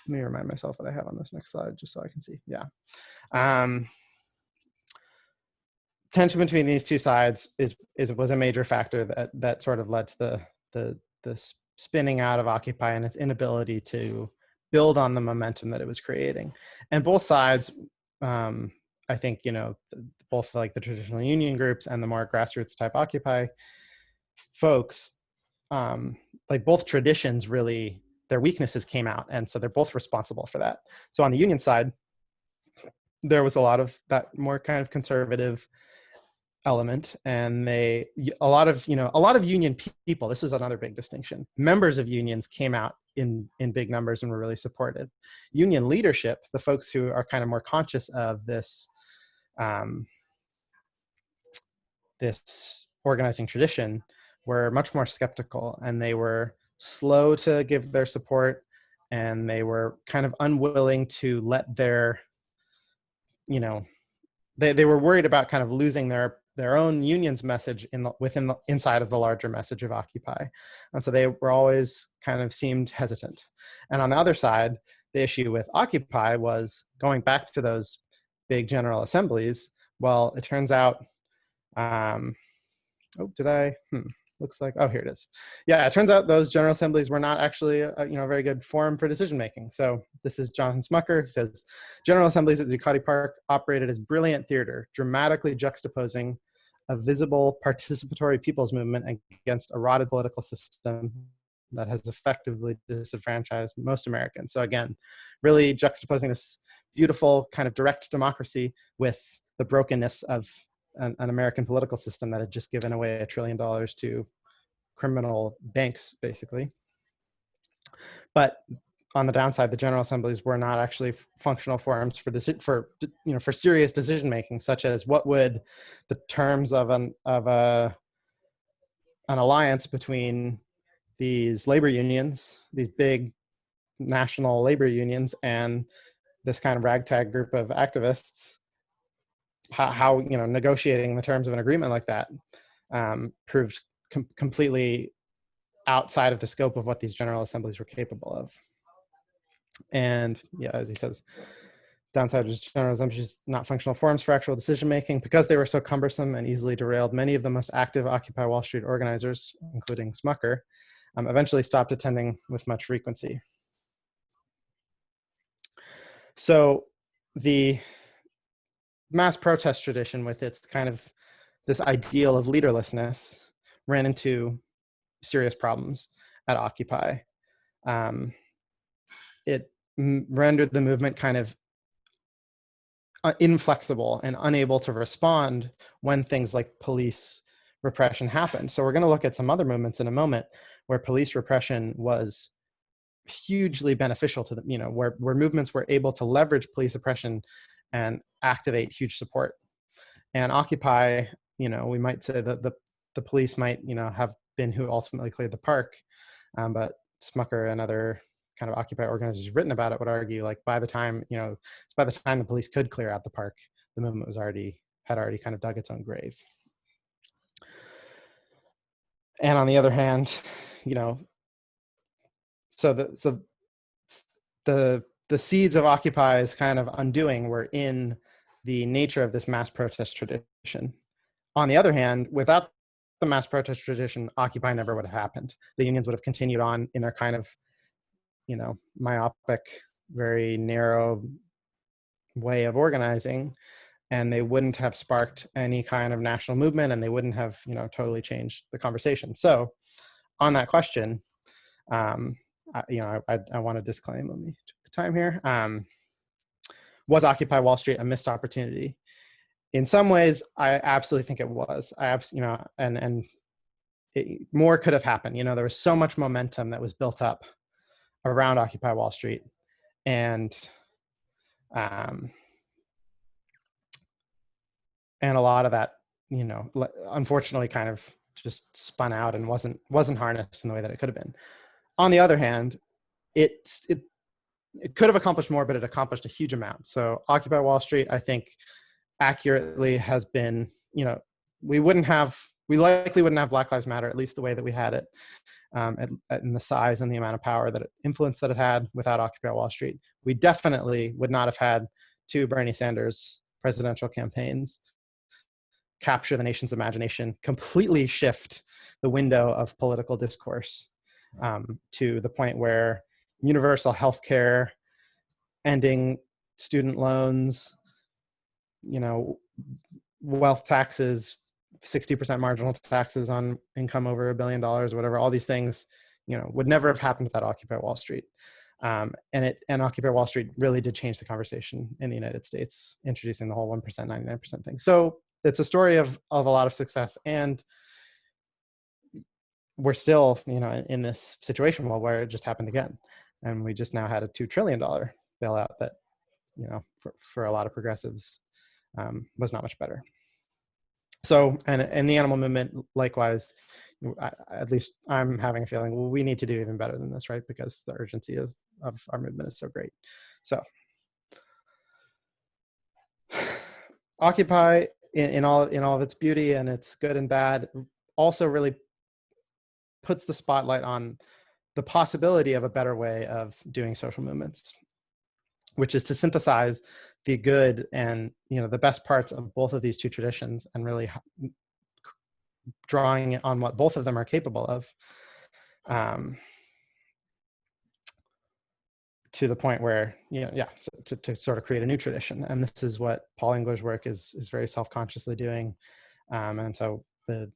Let me remind myself what I have on this next slide, just so I can see. Yeah. Tension between these two sides was a major factor that sort of led to the spinning out of Occupy and its inability to build on the momentum that it was creating. And both sides, I think, both like the traditional union groups and the more grassroots type Occupy folks, like both traditions really, their weaknesses came out. And so they're both responsible for that. So on the union side, there was a lot of that more kind of conservative element, and a lot of union people, this is another big distinction, members of unions came out in big numbers and were really supportive. Union leadership, the folks who are kind of more conscious of this this organizing tradition, were much more skeptical, and they were slow to give their support, and they were kind of unwilling to let their, they were worried about kind of losing their own union's message inside of the larger message of Occupy. And so they were always kind of seemed hesitant. And on the other side, the issue with Occupy was going back to those big general assemblies. Well, it turns out, looks like, oh, here it is. Yeah, it turns out those general assemblies were not actually a very good forum for decision making. So this is Jonathan Smucker, who says, General assemblies at Zuccotti Park operated as brilliant theater, dramatically juxtaposing a visible participatory people's movement against a rotted political system that has effectively disenfranchised most Americans. So again, really juxtaposing this beautiful kind of direct democracy with the brokenness of an American political system that had just given away $1 trillion to criminal banks, basically. But on the downside, the general assemblies were not actually functional forums for serious decision making, such as what would the terms of an alliance between these labor unions, these big national labor unions, and this kind of ragtag group of activists, how negotiating the terms of an agreement like that proved completely outside of the scope of what these general assemblies were capable of. And yeah, as he says, downside was general assemblies not functional forums for actual decision making because they were so cumbersome and easily derailed. Many of the most active Occupy Wall Street organizers, including Smucker, eventually stopped attending with much frequency. So mass protest tradition, with its kind of this ideal of leaderlessness, ran into serious problems at Occupy. Um, it rendered the movement kind of inflexible and unable to respond when things like police repression happened. So we're going to look at some other movements in a moment where police repression was hugely beneficial to them, where movements were able to leverage police oppression and activate huge support. And Occupy, we might say that the police might, have been who ultimately cleared the park, but Smucker and other kind of Occupy organizers written about it would argue, like, by the time the police could clear out the park, the movement had already kind of dug its own grave. And on the other hand, so the seeds of Occupy's kind of undoing were in the nature of this mass protest tradition. On the other hand, without the mass protest tradition, Occupy never would have happened. The unions would have continued on in their kind of, myopic, very narrow way of organizing, and they wouldn't have sparked any kind of national movement, and they wouldn't have, totally changed the conversation. So on that question, I want to disclaim, let me check the time here. Was Occupy Wall Street a missed opportunity? In some ways, I absolutely think it was. More could have happened. There was so much momentum that was built up around Occupy Wall Street, and a lot of that, unfortunately, kind of just spun out and wasn't harnessed in the way that it could have been. On the other hand, it could have accomplished more, but it accomplished a huge amount. So Occupy Wall Street, I think, accurately has been, we likely wouldn't have Black Lives Matter, at least the way that we had it, in the size and the amount of power that influence that it had, without Occupy Wall Street. We definitely would not have had 2 Bernie Sanders presidential campaigns capture the nation's imagination, completely shift the window of political discourse, to the point where universal health care, ending student loans, wealth taxes, 60% marginal taxes on income over $1 billion, or whatever, all these things, would never have happened without Occupy Wall Street. And Occupy Wall Street really did change the conversation in the United States, introducing the whole 1%, 99% thing. So it's a story of a lot of success, and we're still, in this situation where it just happened again. And we just now had a $2 trillion bailout that, for a lot of progressives, was not much better. So, and the animal movement, likewise, at least I'm having a feeling, well, we need to do even better than this, right? Because the urgency of our movement is so great. So Occupy, in all of its beauty and its good and bad, also really puts the spotlight on the possibility of a better way of doing social movements, which is to synthesize the good and, the best parts of both of these 2 traditions, and really drawing on what both of them are capable of, to the point where, so to sort of create a new tradition. And this is what Paul Engler's work is very self-consciously doing. And so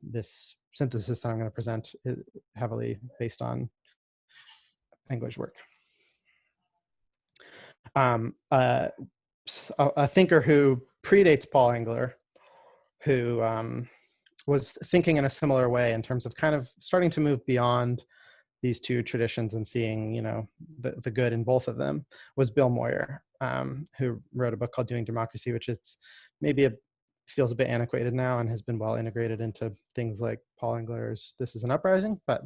this synthesis that I'm going to present is heavily based on Engler's work. A thinker who predates Paul Engler, who was thinking in a similar way in terms of kind of starting to move beyond these 2 traditions and seeing, the good in both of them, was Bill Moyer, who wrote a book called Doing Democracy, which is maybe feels a bit antiquated now and has been well integrated into things like Paul Engler's This Is an Uprising. But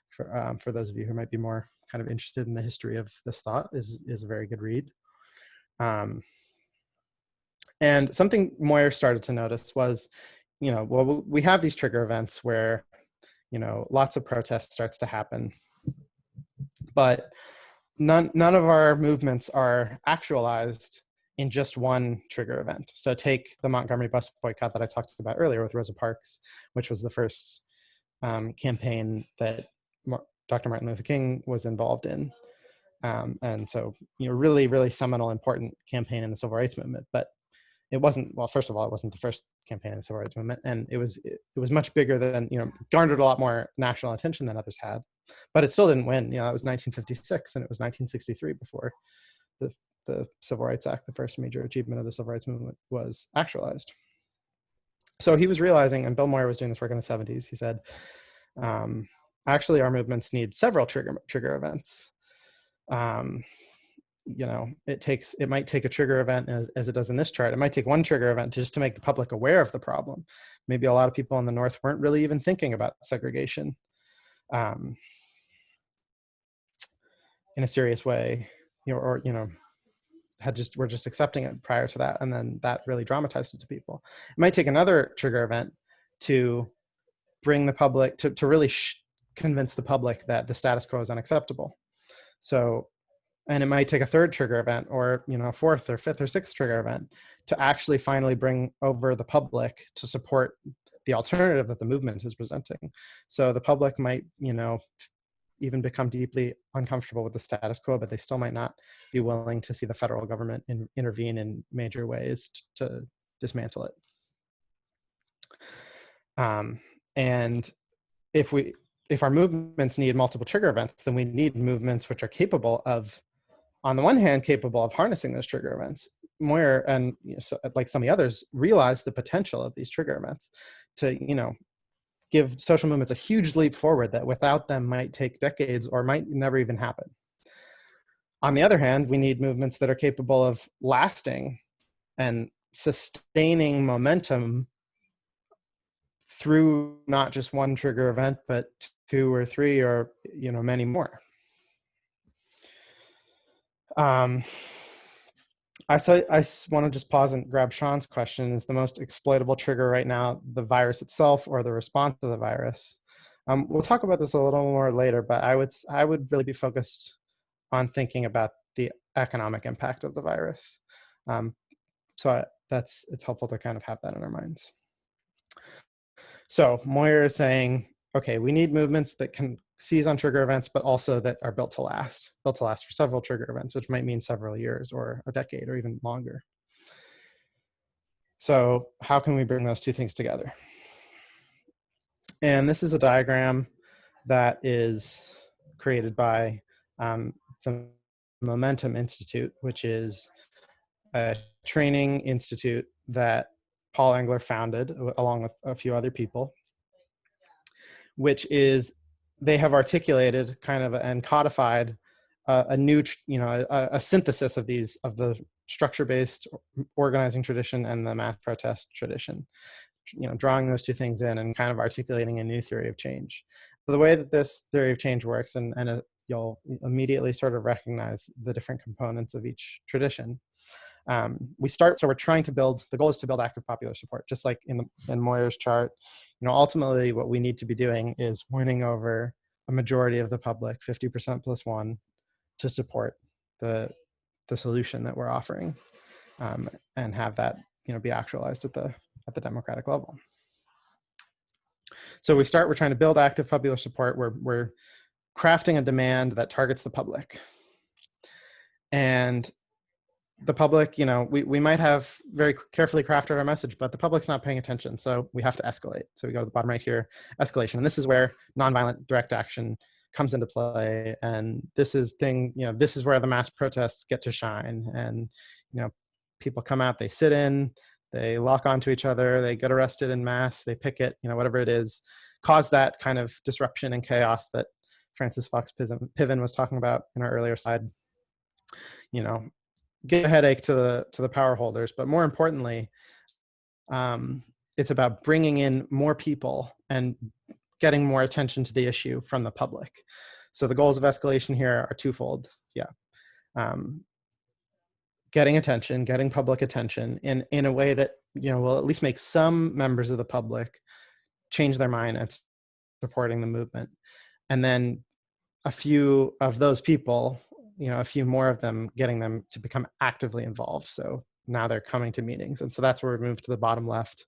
for those of you who might be more kind of interested in the history of this thought, is a very good read. And something Moyer started to notice was, we have these trigger events where, lots of protest starts to happen, but none of our movements are actualized in just one trigger event. So take the Montgomery bus boycott that I talked about earlier with Rosa Parks, which was the first campaign that Dr. Martin Luther King was involved in. And so, really, really seminal, important campaign in the civil rights movement. But it wasn't, well, first of all, it wasn't the first campaign in the civil rights movement, and it was much bigger than, garnered a lot more national attention than others had, but it still didn't win. It was 1956 and it was 1963 before the Civil Rights Act, the first major achievement of the civil rights movement, was actualized. So he was realizing, and Bill Moyer was doing this work in the 70s, he said, actually our movements need several trigger events. It might take a trigger event, as it does in this chart. It might take one trigger event just to make the public aware of the problem. Maybe a lot of people in the North weren't really even thinking about segregation in a serious way, or were just accepting it prior to that, and then that really dramatized it to people. It might take another trigger event to bring the public to really convince the public that the status quo is unacceptable. So, and it might take a third trigger event, or a fourth or fifth or sixth trigger event to actually finally bring over the public to support the alternative that the movement is presenting. So the public might, even become deeply uncomfortable with the status quo, but they still might not be willing to see the federal government intervene in major ways to dismantle it. And if our movements need multiple trigger events, then we need movements which are capable of, on the one hand, capable of harnessing those trigger events. Moyer and like some of the others realized the potential of these trigger events to, give social movements a huge leap forward that without them might take decades or might never even happen. On the other hand, we need movements that are capable of lasting and sustaining momentum through not just one trigger event, but two or three or many more. I want to just pause and grab Sean's question. Is the most exploitable trigger right now the virus itself or the response to the virus? We'll talk about this a little more later, but I would really be focused on thinking about the economic impact of the virus. It's helpful to kind of have that in our minds. So Moyer is saying, okay, we need movements that can seize on trigger events, but also that are built to last for several trigger events, which might mean several years or a decade or even longer. So how can we bring those two things together? And this is a diagram that is created by the Momentum Institute, which is a training institute that Paul Engler founded along with a few other people, which is, they have articulated kind of and codified a new, a synthesis of the structure-based organizing tradition and the mass protest tradition, drawing those two things in and kind of articulating a new theory of change. So the way that this theory of change works, and you'll immediately sort of recognize the different components of each tradition. So we're trying to build, the goal is to build active popular support, just like in Moyer's chart. Ultimately what we need to be doing is winning over a majority of the public, 50% plus one, to support the solution that we're offering, and have that be actualized at the democratic level. So we're trying to build active popular support. We're crafting a demand that targets the public. And the public, we might have very carefully crafted our message, but the public's not paying attention. So we have to escalate. So we go to the bottom right here, escalation. And this is where nonviolent direct action comes into play. And this is where the mass protests get to shine. And, people come out, they sit in, they lock onto each other, they get arrested in mass, they picket, whatever it is, cause that kind of disruption and chaos that Francis Fox Piven was talking about in our earlier slide. Give a headache to the power holders, but more importantly, it's about bringing in more people and getting more attention to the issue from the public. So the goals of escalation here are twofold. Getting attention, getting public attention in a way that will at least make some members of the public change their mind and supporting the movement, and then a few of those people, a few more of them, getting them to become actively involved. So now they're coming to meetings. And so that's where we move to the bottom left,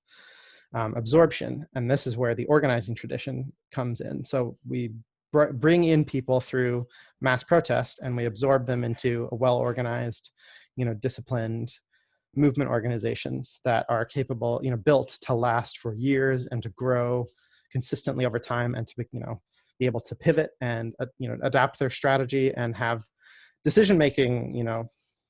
absorption. And this is where the organizing tradition comes in. So we bring in people through mass protest and we absorb them into a well-organized, disciplined movement organizations that are capable, built to last for years and to grow consistently over time, and to be able to pivot and adapt their strategy and have decision making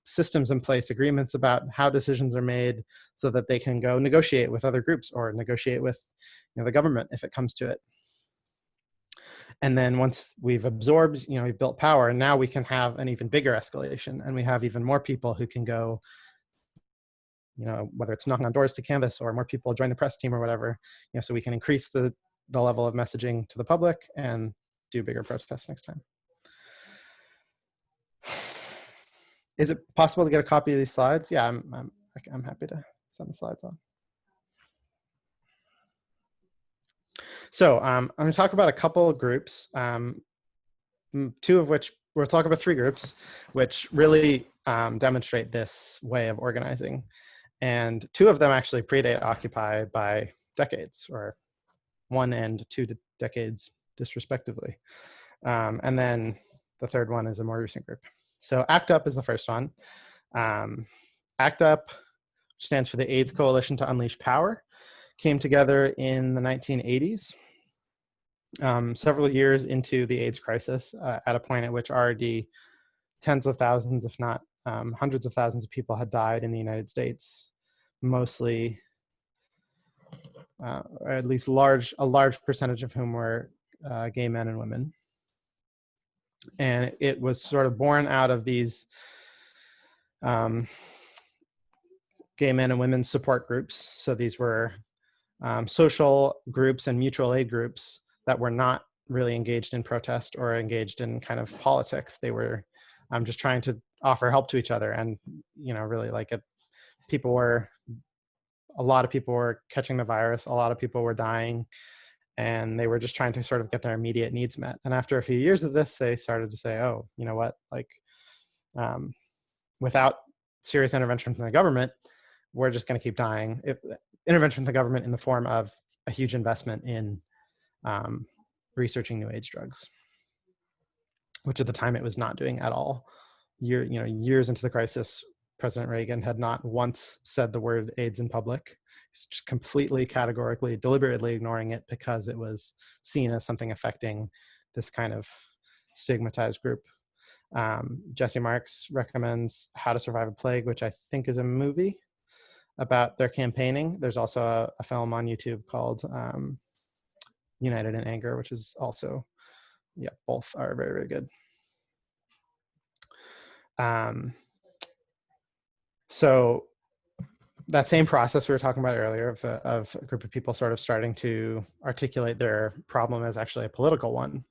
systems in place, agreements about how decisions are made, so that they can go negotiate with other groups or negotiate with the government if it comes to it. And then once we've absorbed, we've built power, and now we can have an even bigger escalation, and we have even more people who can go, whether it's knocking on doors to canvass, or more people join the press team or whatever, so we can increase the level of messaging to the public and do bigger protests next time. Is it possible to get a copy of these slides? Yeah, I'm happy to send the slides on. So I'm going to talk about a couple of groups, two of which, we'll talk about three groups, which really demonstrate this way of organizing. And two of them actually predate Occupy by decades, or 1 and 2 decades, respectively. And then the third one is a more recent group. So ACT UP is the first one. ACT UP stands for the AIDS Coalition to Unleash Power, came together in the 1980s, several years into the AIDS crisis, at a point at which already tens of thousands, if not hundreds of thousands of people had died in the United States, mostly, or at least a large percentage of whom were gay men and women. And it was sort of born out of these gay men and women's support groups. So these were social groups and mutual aid groups that were not really engaged in protest or engaged in kind of politics. They were just trying to offer help to each other. And, really a lot of people were catching the virus. A lot of people were dying, and they were just trying to sort of get their immediate needs met. And after a few years of this, they started to say, oh, you know what, without serious intervention from the government, we're just going to keep dying. Intervention from the government in the form of a huge investment in researching new AIDS drugs, which at the time it was not doing at all. Years into the crisis, President Reagan had not once said the word AIDS in public. He's just completely, categorically, deliberately ignoring it because it was seen as something affecting this kind of stigmatized group. Jesse Marks recommends How to Survive a Plague, which I think is a movie about their campaigning. There's also a film on YouTube called United in Anger, which is also, both are very, very good. So that same process we were talking about earlier of a group of people sort of starting to articulate their problem as actually a political one.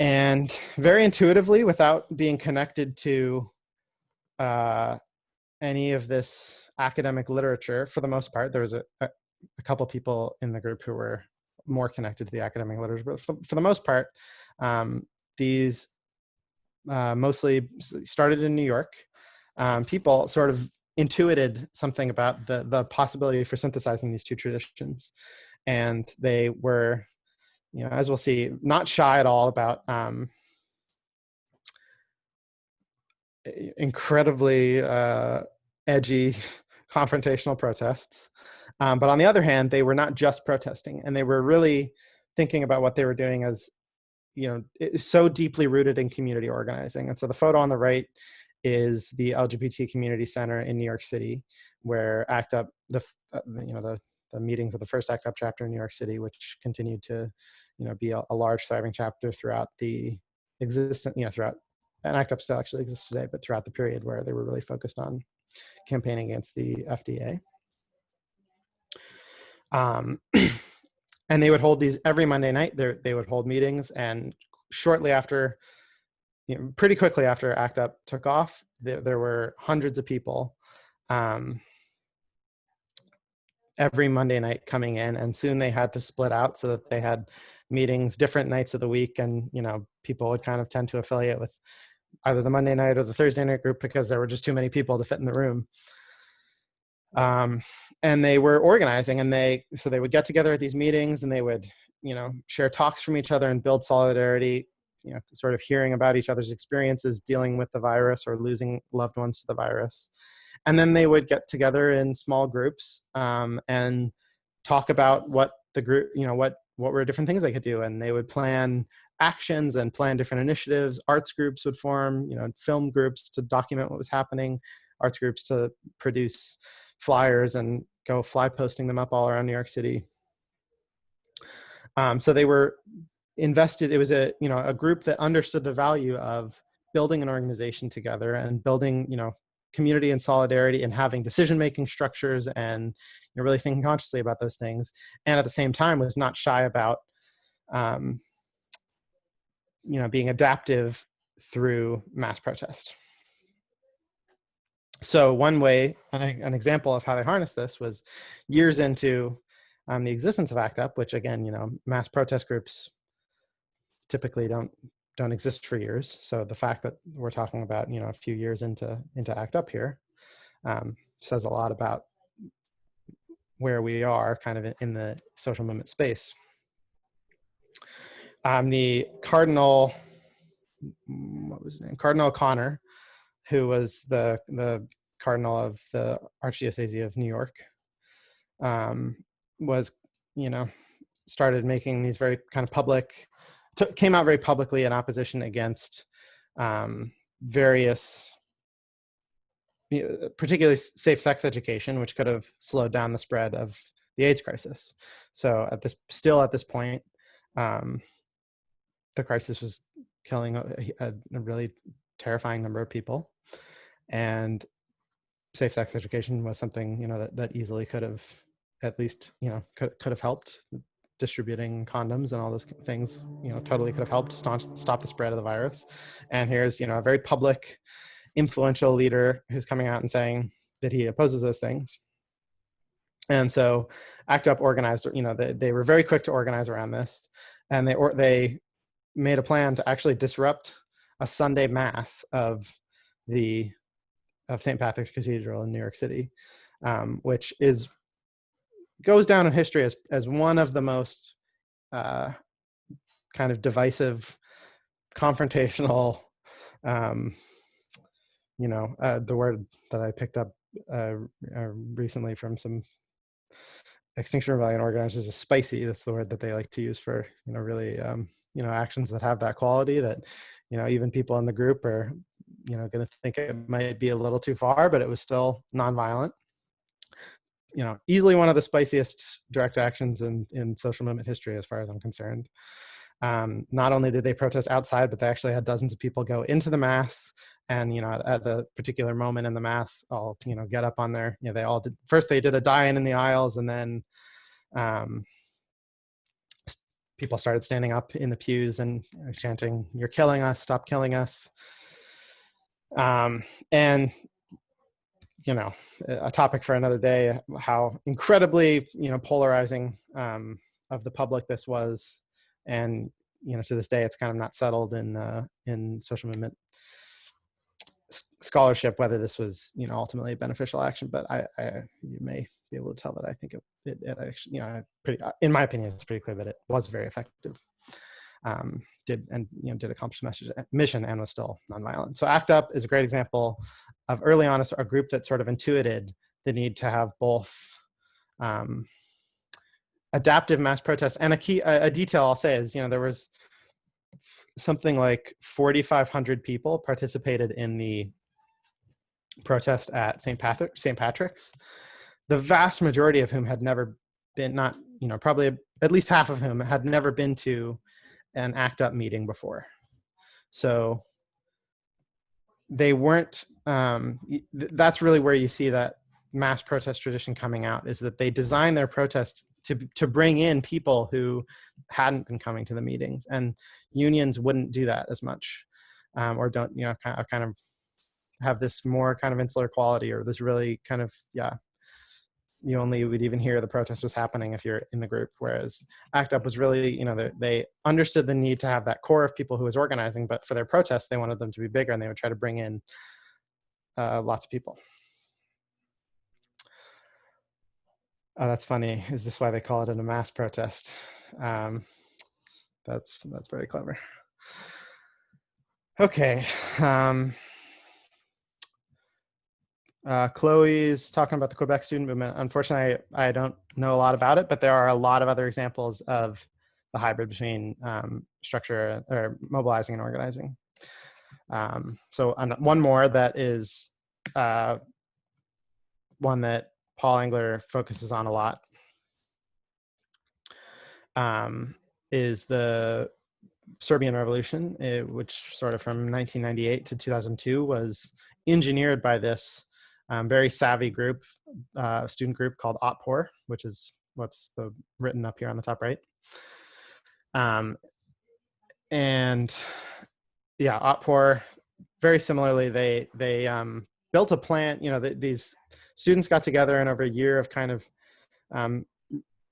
And very intuitively, without being connected to any of this academic literature, for the most part, there was a couple people in the group who were more connected to the academic literature, but for the most part, these mostly started in New York. People sort of intuited something about the possibility for synthesizing these two traditions. And they were, as we'll see, not shy at all about incredibly edgy confrontational protests. But on the other hand, they were not just protesting, and they were really thinking about what they were doing as, it's so deeply rooted in community organizing. And so the photo on the right is the LGBT Community Center in New York City, where ACT UP, the meetings of the first ACT UP chapter in New York City, which continued to, be a large thriving chapter throughout the existence, throughout, and ACT UP still actually exists today, but throughout the period where they were really focused on campaigning against the FDA. And they would hold these every Monday night. They would hold meetings, and shortly after, pretty quickly after ACT UP took off, there were hundreds of people every Monday night coming in, and soon they had to split out so that they had meetings different nights of the week. And, people would kind of tend to affiliate with either the Monday night or the Thursday night group because there were just too many people to fit in the room. And they were organizing, and so they would get together at these meetings, and they would, share talks from each other and build solidarity sort of hearing about each other's experiences dealing with the virus or losing loved ones to the virus. And then they would get together in small groups and talk about what the group, what were different things they could do. And they would plan actions and plan different initiatives. Arts groups would form, film groups to document what was happening, arts groups to produce flyers and go fly posting them up all around New York City. So they were invested. It was a group that understood the value of building an organization together and building, community and solidarity and having decision-making structures and really thinking consciously about those things. And at the same time was not shy about, being adaptive through mass protest. So one way, an example of how they harnessed this was years into the existence of ACT UP, which again, mass protest groups typically don't exist for years. So the fact that we're talking about, a few years into ACT UP here says a lot about where we are kind of in the social movement space. The Cardinal, what was his name? Cardinal O'Connor, who was the Cardinal of the Archdiocese of New York, was, started making these very kind of public, came out very publicly in opposition against various, particularly safe sex education, which could have slowed down the spread of the AIDS crisis. So at this point, the crisis was killing a really terrifying number of people, and safe sex education was something that easily could have at least could have helped. Distributing condoms and all those things totally could have helped stop the spread of the virus. And here's a very public, influential leader who's coming out and saying that he opposes those things. And so ACT UP organized, they were very quick to organize around this, and they made a plan to actually disrupt a Sunday mass of St. Patrick's Cathedral in New York City, which goes down in history as one of the most kind of divisive, confrontational, the word that I picked up recently from some Extinction Rebellion organizers is spicy. That's the word that they like to use for, really, actions that have that quality that, even people in the group are, going to think it might be a little too far, but it was still nonviolent. Easily one of the spiciest direct actions in social movement history, as far as I'm concerned. Not only did they protest outside, but they actually had dozens of people go into the mass, and at a particular moment in the mass, all get up on their, they all did. First, they did a die-in in the aisles, and then people started standing up in the pews and chanting, "You're killing us! Stop killing us!" And a topic for another day, how incredibly, polarizing of the public this was. And, to this day, it's kind of not settled in social movement scholarship whether this was, ultimately a beneficial action. But you may be able to tell that I think it actually, in my opinion, it's pretty clear that it was very effective. Did accomplish the mission and was still nonviolent. So ACT UP is a great example of early on a group that sort of intuited the need to have both adaptive mass protest. And a detail I'll say is, there was something like 4,500 people participated in the protest at St. Patrick's. The vast majority of whom had never been, probably at least half of whom had never been to an ACT UP meeting before. So they weren't, that's really where you see that mass protest tradition coming out, is that they design their protests to bring in people who hadn't been coming to the meetings, and unions wouldn't do that as much, or don't, kind of have this more kind of insular quality, or this really kind of, you only would even hear the protest was happening if you're in the group. Whereas ACT UP was really, they understood the need to have that core of people who was organizing, but for their protests, they wanted them to be bigger, and they would try to bring in lots of people. Oh, that's funny. Is this why they call it a mass protest? That's very clever. Okay. Um, Chloe's talking about the Quebec student movement. Unfortunately, I don't know a lot about it, but there are a lot of other examples of the hybrid between structure or mobilizing and organizing. So one more that is one that Paul Engler focuses on a lot is the Serbian Revolution, which sort of from 1998 to 2002 was engineered by this very savvy group, student group called Otpor, which is what's written up here on the top right. And yeah, Otpor, very similarly, they built a plan. These students got together, and over a year of kind of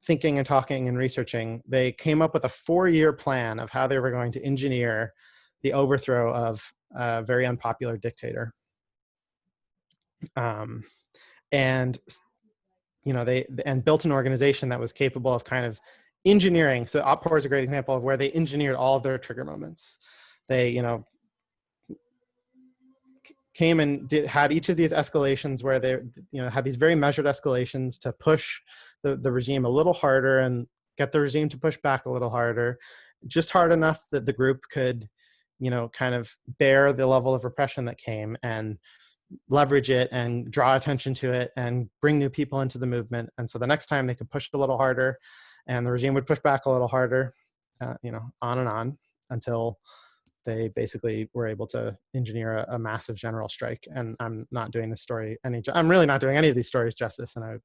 thinking and talking and researching, they came up with a 4-year plan of how they were going to engineer the overthrow of a very unpopular dictator. And they built an organization that was capable of kind of engineering. So Otpor is a great example of where they engineered all of their trigger moments. They came and had each of these escalations where they had these very measured escalations to push the regime a little harder and get the regime to push back a little harder, just hard enough that the group could kind of bear the level of repression that came and leverage it and draw attention to it and bring new people into the movement. And so the next time they could push a little harder and the regime would push back a little harder, on and on until they basically were able to engineer a massive general strike. And I'm not doing this story I'm really not doing any of these stories justice. And I,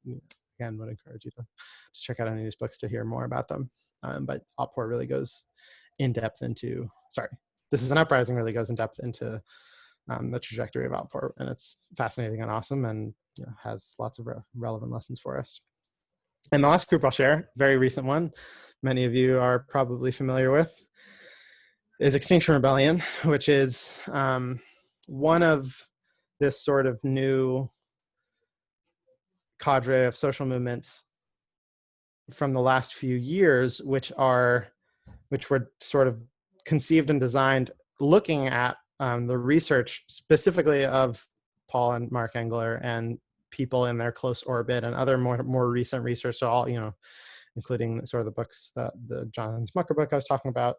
again, would encourage you to check out any of these books to hear more about them. But Otpor really goes in depth into, This is an Uprising really goes in depth into the trajectory of Otpor. And it's fascinating and awesome and has lots of relevant lessons for us. And the last group I'll share, very recent one, many of you are probably familiar with, is Extinction Rebellion, which is one of this sort of new cadre of social movements from the last few years, which were sort of conceived and designed looking at the research specifically of Paul and Mark Engler and people in their close orbit and other more recent research. So all, including sort of the books that the Jonathan Smucker book I was talking about,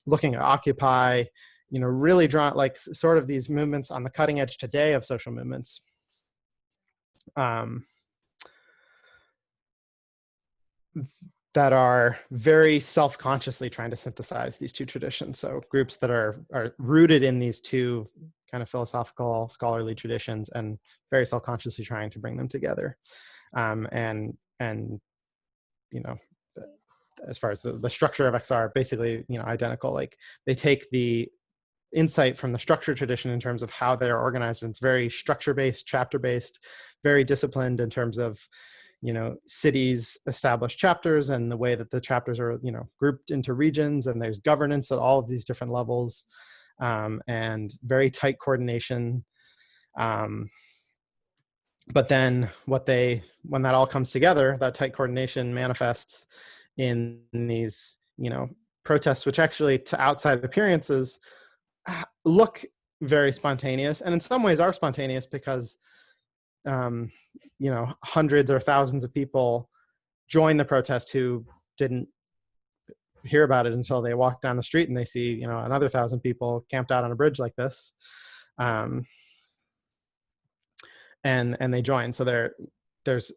looking at Occupy, really drawn like sort of these movements on the cutting edge today of social movements. That are very self-consciously trying to synthesize these two traditions. So groups that are rooted in these two kind of philosophical, scholarly traditions and very self-consciously trying to bring them together. And as far as the structure of XR, basically, identical. Like they take the insight from the structure tradition in terms of how they're organized. And it's very structure-based, chapter-based, very disciplined in terms of, cities establish chapters and the way that the chapters are, grouped into regions, and there's governance at all of these different levels, and very tight coordination. But then when that all comes together, that tight coordination manifests in these, protests, which actually to outside appearances look very spontaneous, and in some ways are spontaneous because hundreds or thousands of people join the protest who didn't hear about it until they walk down the street and they see another 1,000 people camped out on a bridge like this, and they join. So there's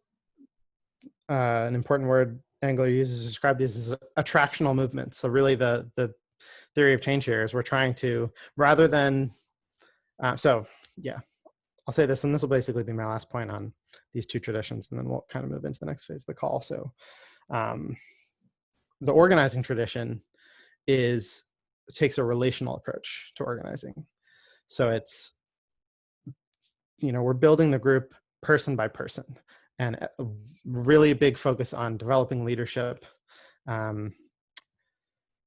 an important word Engler uses to describe these as attractional movements. So really the theory of change here is we're trying to, rather than I'll say this, and this will basically be my last point on these two traditions, and then we'll kind of move into the next phase of the call. So the organizing tradition takes a relational approach to organizing. So it's, we're building the group person by person, and a really big focus on developing leadership.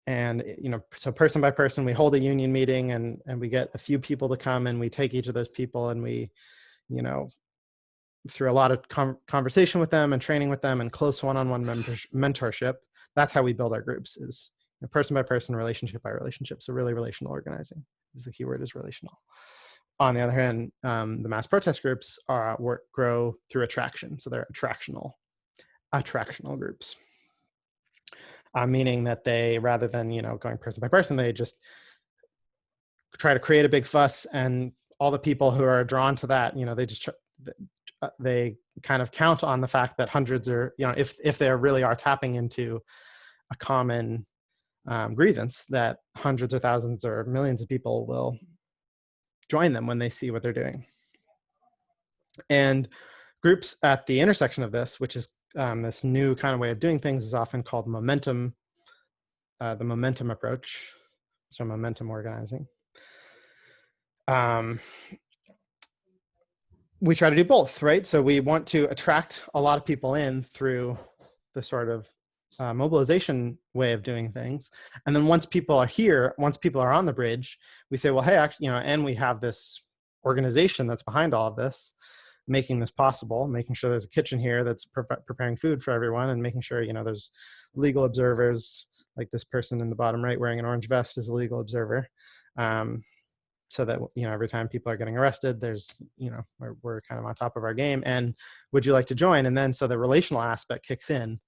And, so person by person, we hold a union meeting and we get a few people to come, and we take each of those people and we, through a lot of conversation with them and training with them and close one-on-one mentorship, that's how we build our groups is, person by person, relationship by relationship. So really relational organizing is the keyword, is relational. On the other hand, the mass protest groups grow through attraction. So they're attractional groups, meaning that they, rather than, going person by person, they just try to create a big fuss, and all the people who are drawn to that, they kind of count on the fact that hundreds are, if they really are tapping into a common grievance, that hundreds or thousands or millions of people will join them when they see what they're doing. And groups at the intersection of this, which is this new kind of way of doing things, is often called momentum, the momentum approach, so momentum organizing. We try to do both, right? So we want to attract a lot of people in through the sort of mobilization way of doing things. And then once people are here, once people are on the bridge, we say, well, hey, actually, and we have this organization that's behind all of this, making this possible, making sure there's a kitchen here that's preparing food for everyone, and making sure, there's legal observers, like this person in the bottom right wearing an orange vest is a legal observer. So that, every time people are getting arrested, there's, we're kind of on top of our game. And would you like to join? And then, so the relational aspect kicks in.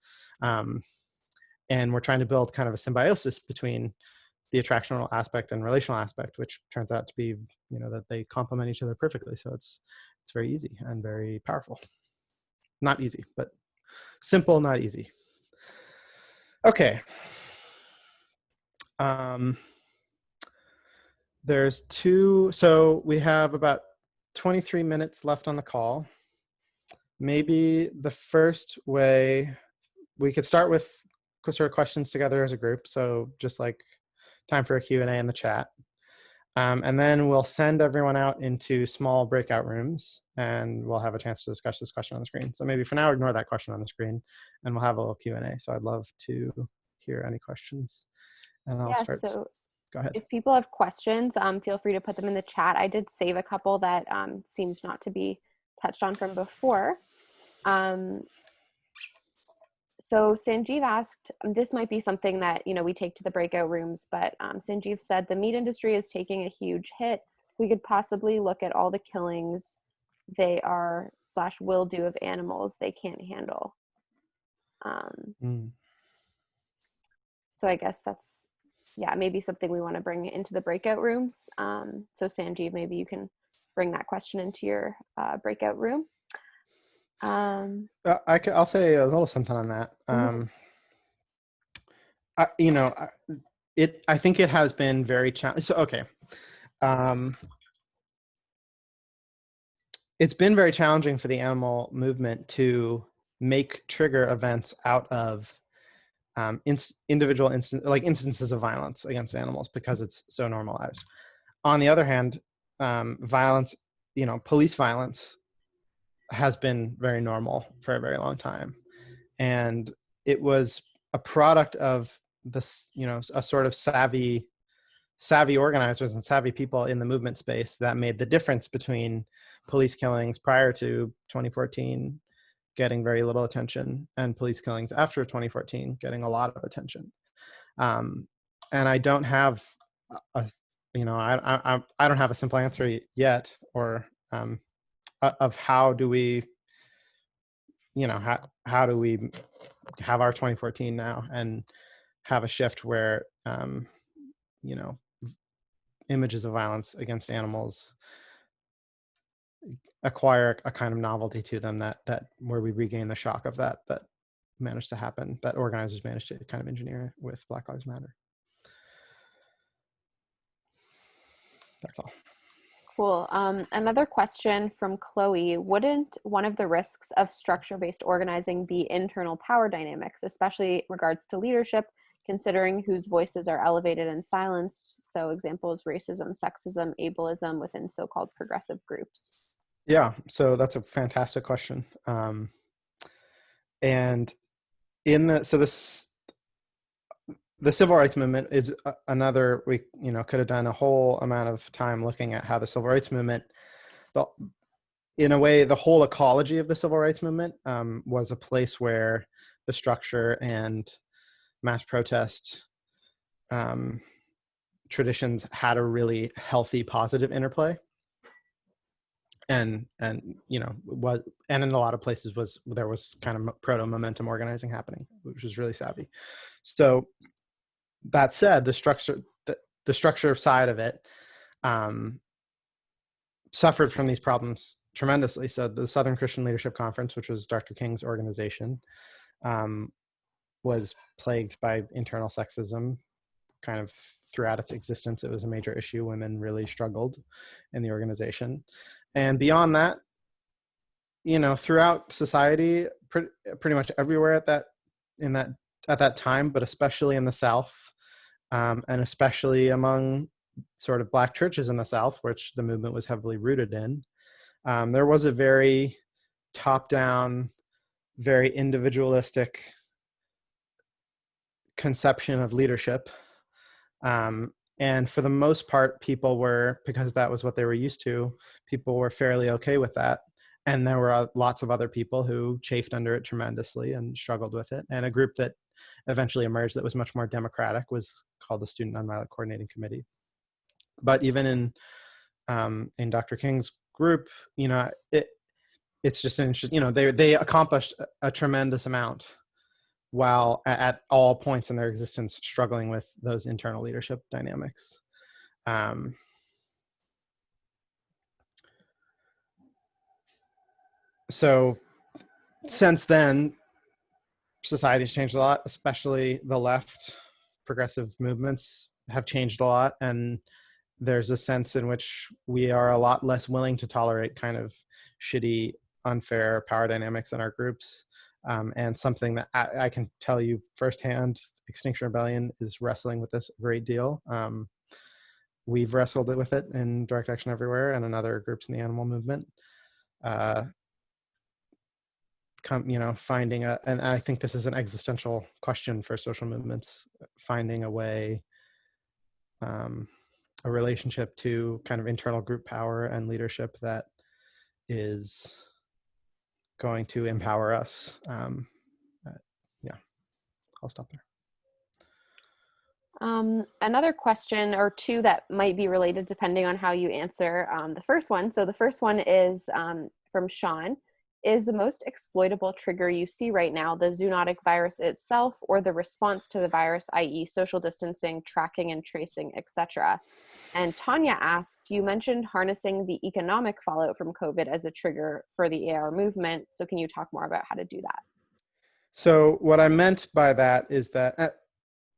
And we're trying to build kind of a symbiosis between the attractional aspect and relational aspect, which turns out to be, that they complement each other perfectly. So it's very easy and very powerful. Not easy, but simple, not easy. Okay. So we have about 23 minutes left on the call. Maybe the first way, we could start with sort of questions together as a group. So just like time for a Q&A in the chat. And then we'll send everyone out into small breakout rooms, and we'll have a chance to discuss this question on the screen. So maybe for now, ignore that question on the screen, and we'll have a little Q&A. So I'd love to hear any questions. And I'll start. So go ahead. If people have questions, feel free to put them in the chat. I did save a couple that seems not to be touched on from before. So Sanjeev asked, this might be something that, we take to the breakout rooms, but Sanjeev said the meat industry is taking a huge hit. We could possibly look at all the killings they are / will do of animals they can't handle. So I guess that's, maybe something we want to bring into the breakout rooms. So Sanjeev, maybe you can bring that question into your breakout room. I'll say a little something on that. I think it has been very challenging. So, okay. It's been very challenging for the animal movement to make trigger events out of individual instances of violence against animals, because it's so normalized. On the other hand, violence, police violence has been very normal for a very long time. And it was a product of this, a sort of savvy organizers and savvy people in the movement space that made the difference between police killings prior to 2014 getting very little attention and police killings after 2014 getting a lot of attention. And I don't have I don't have a simple answer yet, or of how do we, how do we have our 2014 now and have a shift where, images of violence against animals acquire a kind of novelty to them that where we regain the shock of that managed to happen, that organizers managed to kind of engineer with Black Lives Matter. That's all. Cool. Another question from Chloe. Wouldn't one of the risks of structure-based organizing be internal power dynamics, especially regards to leadership, considering whose voices are elevated and silenced? So examples, racism, sexism, ableism within so-called progressive groups. Yeah, so that's a fantastic question. And the civil rights movement is another, we could have done a whole amount of time looking at how the civil rights movement, in a way, the whole ecology of the civil rights movement was a place where the structure and mass protest traditions had a really healthy, positive interplay. And was, and in a lot of places there was kind of proto momentum organizing happening, which was really savvy. So that said, the structure side of it suffered from these problems tremendously. So the Southern Christian Leadership Conference, which was Dr. King's organization, was plagued by internal sexism kind of throughout its existence. It was a major issue. Women really struggled in the organization. And beyond that, throughout society, pretty much everywhere at that time, but especially in the South, and especially among sort of Black churches in the South, which the movement was heavily rooted in, there was a very top-down, very individualistic conception of leadership. And for the most part, people were, because that was what they were used to, people were fairly okay with that. And there were lots of other people who chafed under it tremendously and struggled with it. And a group that eventually emerged that was much more democratic was called the Student Nonviolent Coordinating Committee. But even in Dr. King's group, it's just an interesting, they accomplished a tremendous amount while at all points in their existence struggling with those internal leadership dynamics. So since then, society's changed a lot, especially the left. Progressive movements have changed a lot, and there's a sense in which we are a lot less willing to tolerate kind of shitty, unfair power dynamics in our groups. And something that I can tell you firsthand, Extinction Rebellion is wrestling with this a great deal. We've wrestled with it in Direct Action Everywhere and in other groups in the animal movement. Finding and I think this is an existential question for social movements, finding a way, a relationship to kind of internal group power and leadership that is going to empower us. I'll stop there. Another question or two that might be related depending on how you answer the first one. So the first one is from Sean. Is the most exploitable trigger you see right now the zoonotic virus itself or the response to the virus, i.e. social distancing, tracking and tracing, etc.? And Tanya asked, you mentioned harnessing the economic fallout from COVID as a trigger for the AR movement. So can you talk more about how to do that? So what I meant by that is that,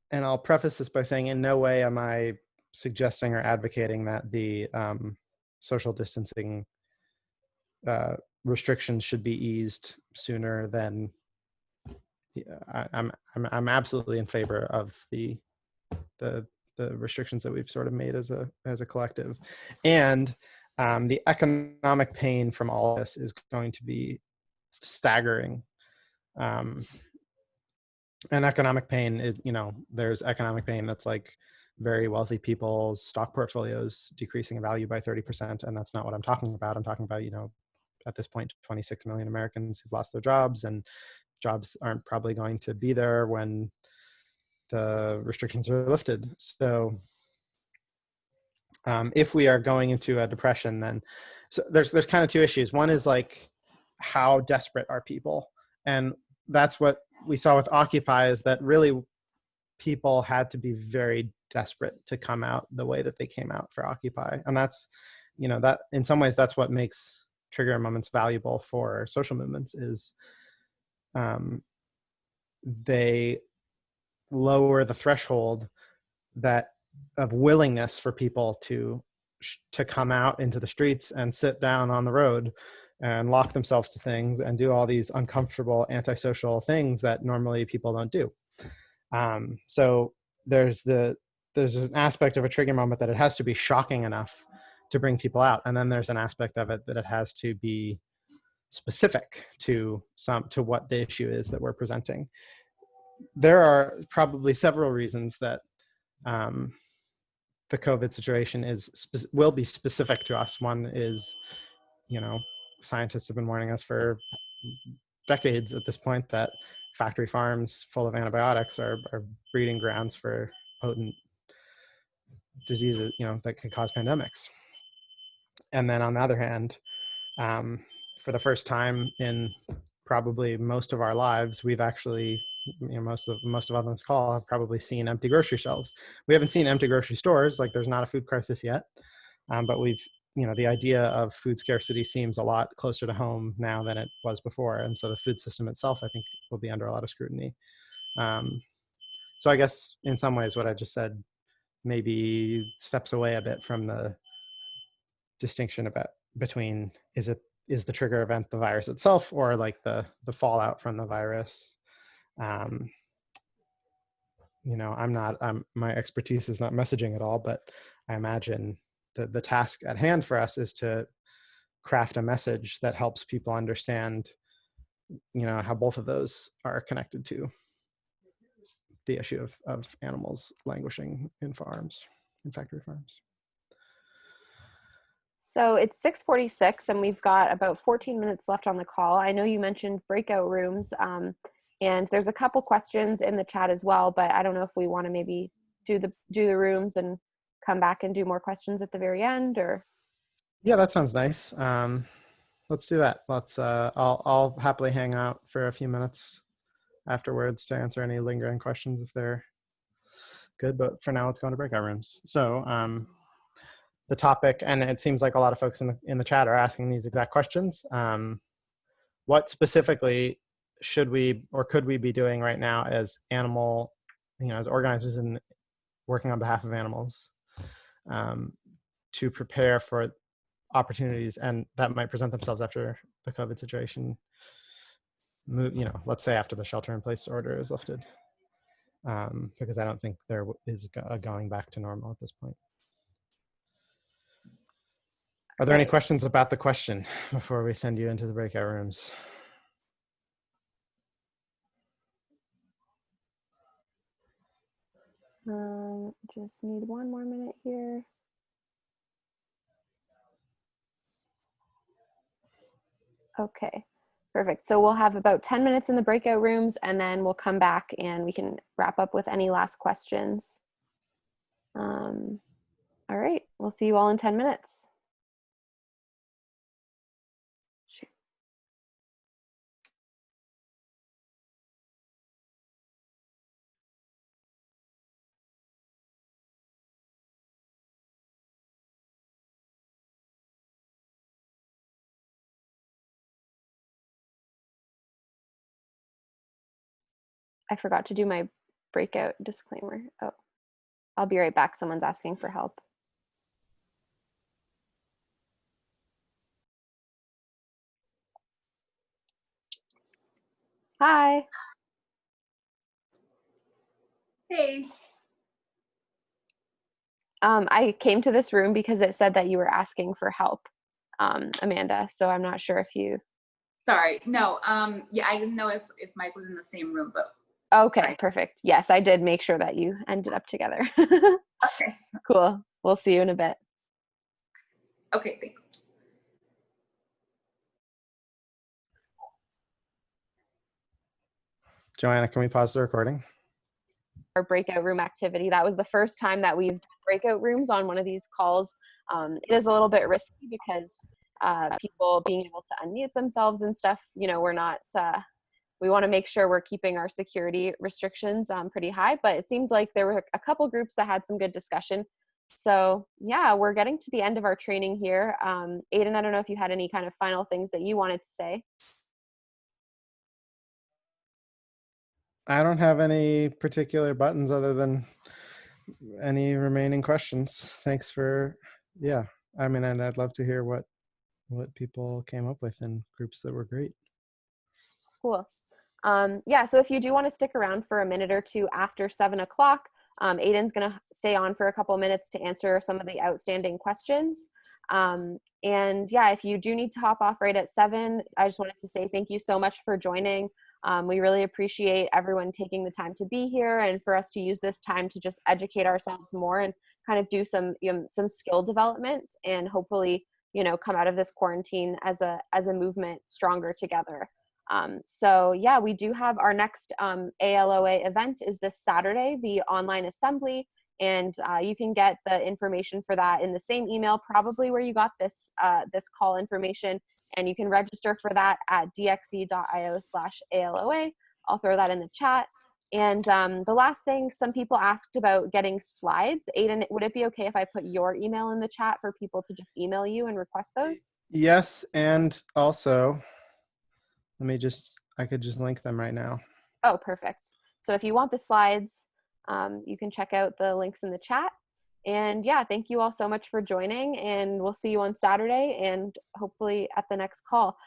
and I'll preface this by saying in no way am I suggesting or advocating that the social distancing restrictions should be eased sooner than I'm absolutely in favor of the restrictions that we've sort of made as a collective, and the economic pain from all this is going to be staggering. And economic pain is, there's economic pain that's like very wealthy people's stock portfolios decreasing in value by 30%, and that's not what I'm talking about. I'm talking about, at this point, 26 million Americans who've lost their jobs, and jobs aren't probably going to be there when the restrictions are lifted. So if we are going into a depression, then there's kind of two issues. One is like, how desperate are people? And that's what we saw with Occupy, is that really people had to be very desperate to come out the way that they came out for Occupy. And that's, that in some ways, that's what makes trigger moments valuable for social movements, is they lower the threshold of willingness for people to come out into the streets and sit down on the road and lock themselves to things and do all these uncomfortable antisocial things that normally people don't do. So there's an aspect of a trigger moment that it has to be shocking enough to bring people out, and then there's an aspect of it that it has to be specific to what the issue is that we're presenting. There are probably several reasons that the COVID situation will be specific to us. One is, scientists have been warning us for decades at this point that factory farms full of antibiotics are breeding grounds for potent diseases, that can cause pandemics. And then on the other hand, for the first time in probably most of our lives, we've actually, most of us on this call have probably seen empty grocery shelves. We haven't seen empty grocery stores, like there's not a food crisis yet, but we've, the idea of food scarcity seems a lot closer to home now than it was before. And so the food system itself, I think, will be under a lot of scrutiny. So I guess in some ways what I just said maybe steps away a bit from the distinction between is the trigger event the virus itself or like the fallout from the virus. My expertise is not messaging at all, but I imagine the task at hand for us is to craft a message that helps people understand, how both of those are connected to the issue of animals languishing in factory farms. So it's 6:46 and we've got about 14 minutes left on the call. I know you mentioned breakout rooms, and there's a couple questions in the chat as well, but I don't know if we want to maybe do the rooms and come back and do more questions at the very end, or. Yeah, that sounds nice. Let's do that. I'll happily hang out for a few minutes afterwards to answer any lingering questions if they're good, but for now let's go into breakout rooms. So the topic, and it seems like a lot of folks in the chat are asking these exact questions. What specifically should we or could we be doing right now as as organizers and working on behalf of animals, to prepare for opportunities and that might present themselves after the COVID situation let's say after the shelter in place order is lifted, because I don't think there is going back to normal at this point. Are there any questions about the question before we send you into the breakout rooms? Just need one more minute here. Okay, perfect. So we'll have about 10 minutes in the breakout rooms and then we'll come back and we can wrap up with any last questions. All right, we'll see you all in 10 minutes. I forgot to do my breakout disclaimer. Oh, I'll be right back. Someone's asking for help. Hi. Hey. I came to this room because it said that you were asking for help, Amanda. So I'm not sure if you. Sorry. No. Yeah, I didn't know if Mike was in the same room, but. Okay, right. Perfect. Yes, I did make sure that you ended up together. Okay. Cool. We'll see you in a bit. Okay, thanks. Joanna, can we pause the recording? Our breakout room activity. That was the first time that we've done breakout rooms on one of these calls. It is a little bit risky because people being able to unmute themselves and stuff, we're not, we want to make sure we're keeping our security restrictions pretty high, but it seems like there were a couple groups that had some good discussion. So yeah, we're getting to the end of our training here. Aiden, I don't know if you had any kind of final things that you wanted to say. I don't have any particular buttons other than any remaining questions. Thanks for, and I'd love to hear what people came up with in groups that were great. Cool. So if you do want to stick around for a minute or two after 7 o'clock, Aiden's going to stay on for a couple minutes to answer some of the outstanding questions. If you do need to hop off right at 7, I just wanted to say thank you so much for joining. We really appreciate everyone taking the time to be here and for us to use this time to just educate ourselves more and kind of do some skill development and hopefully, come out of this quarantine as a movement stronger together. So yeah, we do have our next ALOA event is this Saturday, the online assembly, and you can get the information for that in the same email, probably where you got this this call information, and you can register for that at dxe.io/ALOA. I'll throw that in the chat. And the last thing, some people asked about getting slides. Aiden, would it be okay if I put your email in the chat for people to just email you and request those? Yes, and also, I could just link them right now. Oh, perfect. So if you want the slides, you can check out the links in the chat. And yeah, thank you all so much for joining, and we'll see you on Saturday and hopefully at the next call.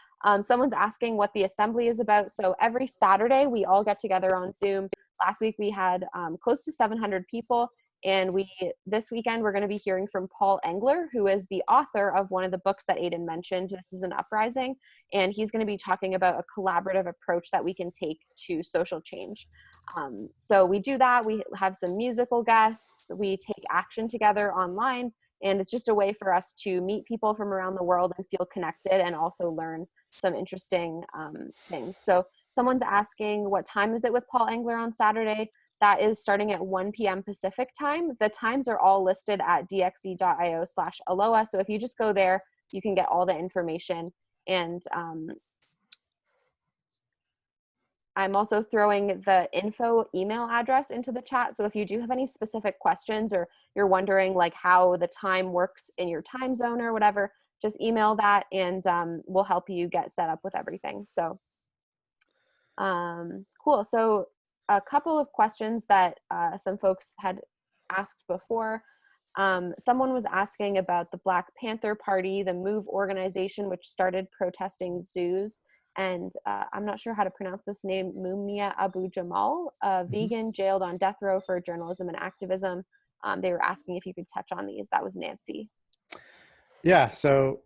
Someone's asking what the assembly is about. So every Saturday we all get together on Zoom. Last week we had close to 700 people, and this weekend we're going to be hearing from Paul Engler, who is the author of one of the books that Aiden mentioned. This is an uprising, and he's going to be talking about a collaborative approach that we can take to social change. So we do that. We have some musical guests. We take action together online, and it's just a way for us to meet people from around the world and feel connected, and also learn some interesting things. So someone's asking, what time is it with Paul Engler on Saturday? That is starting at 1 p.m. Pacific time. The times are all listed at dxe.io/ALOA. So if you just go there, you can get all the information. And I'm also throwing the info email address into the chat. So if you do have any specific questions, or you're wondering like how the time works in your time zone or whatever, just email that, and we'll help you get set up with everything. So cool. So a couple of questions that some folks had asked before. Someone was asking about the Black Panther Party, the MOVE organization, which started protesting zoos. And I'm not sure how to pronounce this name, Mumia Abu Jamal, a vegan jailed on death row for journalism and activism. They were asking if you could touch on these. That was Nancy. Yeah, so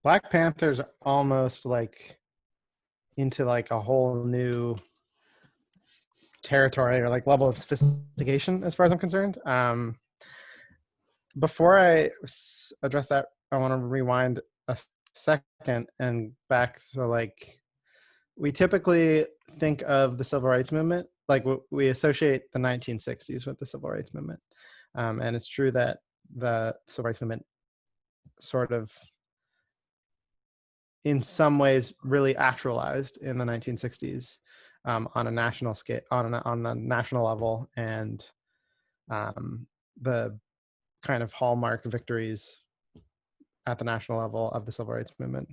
Black Panther's almost like into like a whole new territory or like level of sophistication as far as I'm concerned. Before I address that, I want to rewind a second and back. So like we typically think of the civil rights movement, like we associate the 1960s with the civil rights movement. And it's true that the civil rights movement sort of in some ways really actualized in the 1960s on a national scale, on the national level, and the kind of hallmark victories at the national level of the civil rights movement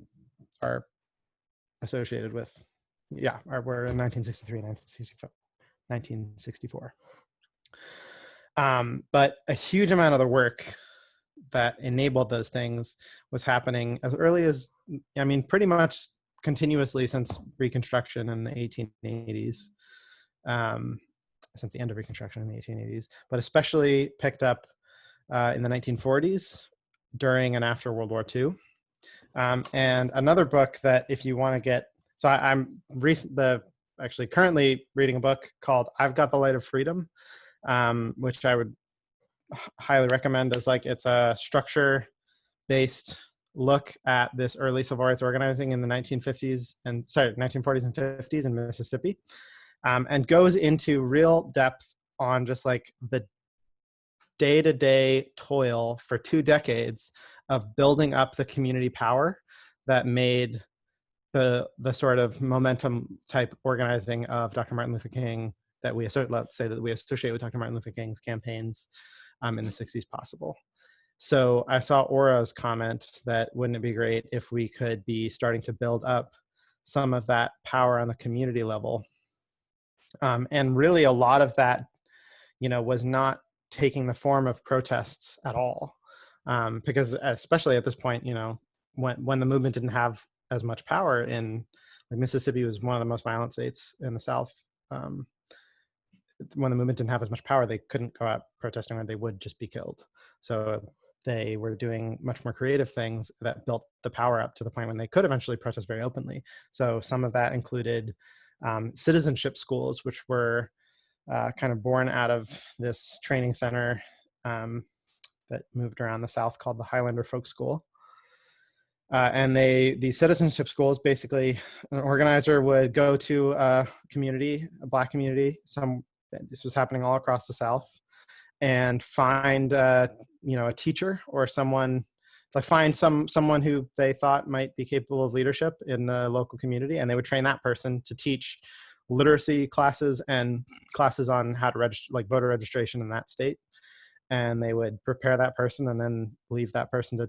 are associated with, were in 1963, 1964. But a huge amount of the work that enabled those things was happening as early as, pretty much continuously since Reconstruction in the 1880s, since the end of Reconstruction in the 1880s, but especially picked up in the 1940s during and after World War II. And another book that if you want to get, so I'm actually currently reading a book called I've Got the Light of Freedom, which I would highly recommend as like, it's a structure-based look at this early civil rights organizing in the 1940s and 50s in Mississippi, and goes into real depth on just like the day-to-day toil for 2 decades of building up the community power that made the sort of momentum type organizing of Dr. Martin Luther King that we associate with Dr. Martin Luther King's campaigns in the 60s possible. So I saw Aura's comment that wouldn't it be great if we could be starting to build up some of that power on the community level. And really a lot of that, was not taking the form of protests at all. Because especially at this point, when the movement didn't have as much power in, like Mississippi was one of the most violent states in the South. When the movement didn't have as much power, they couldn't go out protesting or they would just be killed. So they were doing much more creative things that built the power up to the point when they could eventually protest very openly. So some of that included citizenship schools, which were kind of born out of this training center that moved around the South called the Highlander Folk School. And these citizenship schools, basically, an organizer would go to a community, a Black community. This was happening all across the South, and find a teacher or someone, like find someone who they thought might be capable of leadership in the local community, and they would train that person to teach literacy classes and classes on how to register, like voter registration in that state. And they would prepare that person and then leave that person to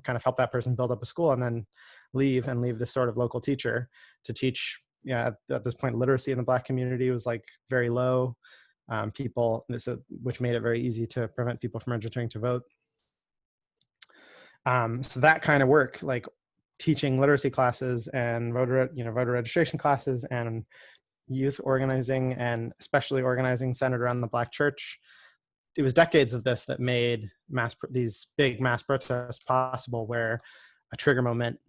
kind of help that person build up a school, and then leave this sort of local teacher to teach. Yeah, at this point, literacy in the Black community was like very low. Which made it very easy to prevent people from registering to vote. So that kind of work, like teaching literacy classes and voter registration classes and youth organizing, and especially organizing centered around the Black church. It was decades of this that made these big mass protests possible, where a trigger moment,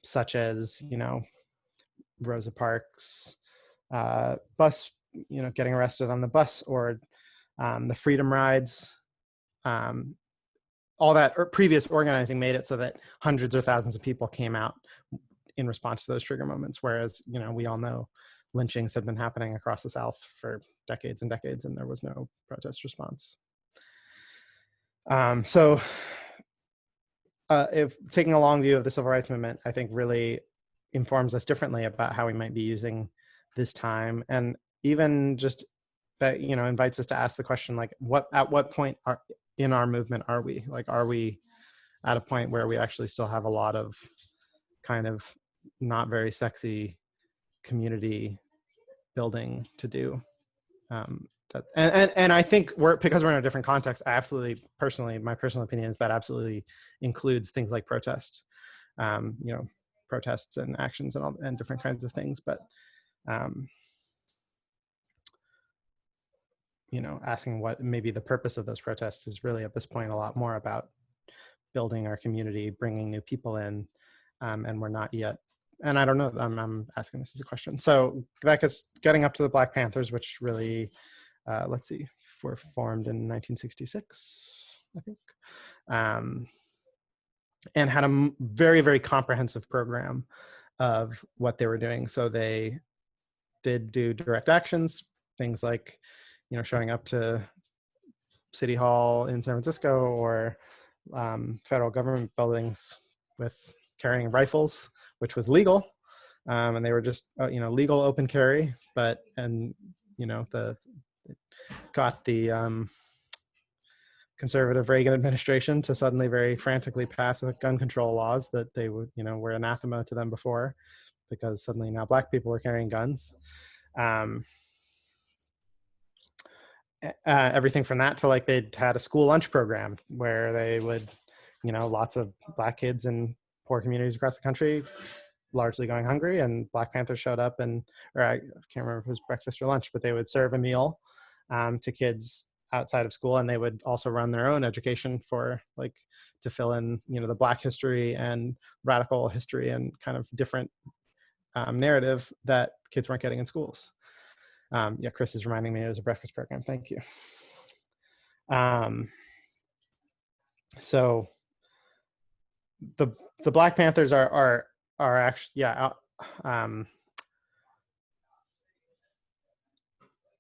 such as, Rosa Parks bus, getting arrested on the bus, or the Freedom Rides, all that previous organizing made it so that hundreds or thousands of people came out in response to those trigger moments. Whereas, we all know lynchings had been happening across the South for decades and decades, and there was no protest response. If taking a long view of the civil rights movement, I think really informs us differently about how we might be using this time, and even just that, invites us to ask the question, like, at what point in our movement are we? Like, are we at a point where we actually still have a lot of kind of not very sexy community building to do? And I think because we're in a different context, I absolutely, personally, my personal opinion is that absolutely includes things like protest, protests and actions and different kinds of things. But asking what maybe the purpose of those protests is really at this point a lot more about building our community, bringing new people in, and we're not yet. And I don't know, I'm asking this as a question. So that gets getting up to the Black Panthers, which really, let's see, were formed in 1966, I think, and had a very, very comprehensive program of what they were doing. So they did do direct actions, things like, showing up to City Hall in San Francisco, or federal government buildings with carrying rifles, which was legal. And they were just, legal open carry, got the conservative Reagan administration to suddenly very frantically pass gun control laws that they would, were anathema to them before, because suddenly now Black people were carrying guns. Everything from that to, like, they'd had a school lunch program where they would, lots of Black kids in poor communities across the country largely going hungry, and Black Panthers showed up, or I can't remember if it was breakfast or lunch, but they would serve a meal to kids outside of school, and they would also run their own education to fill in, the Black history and radical history and kind of different narrative that kids weren't getting in schools. Chris is reminding me it was a breakfast program. Thank you. So the Black Panthers are actually,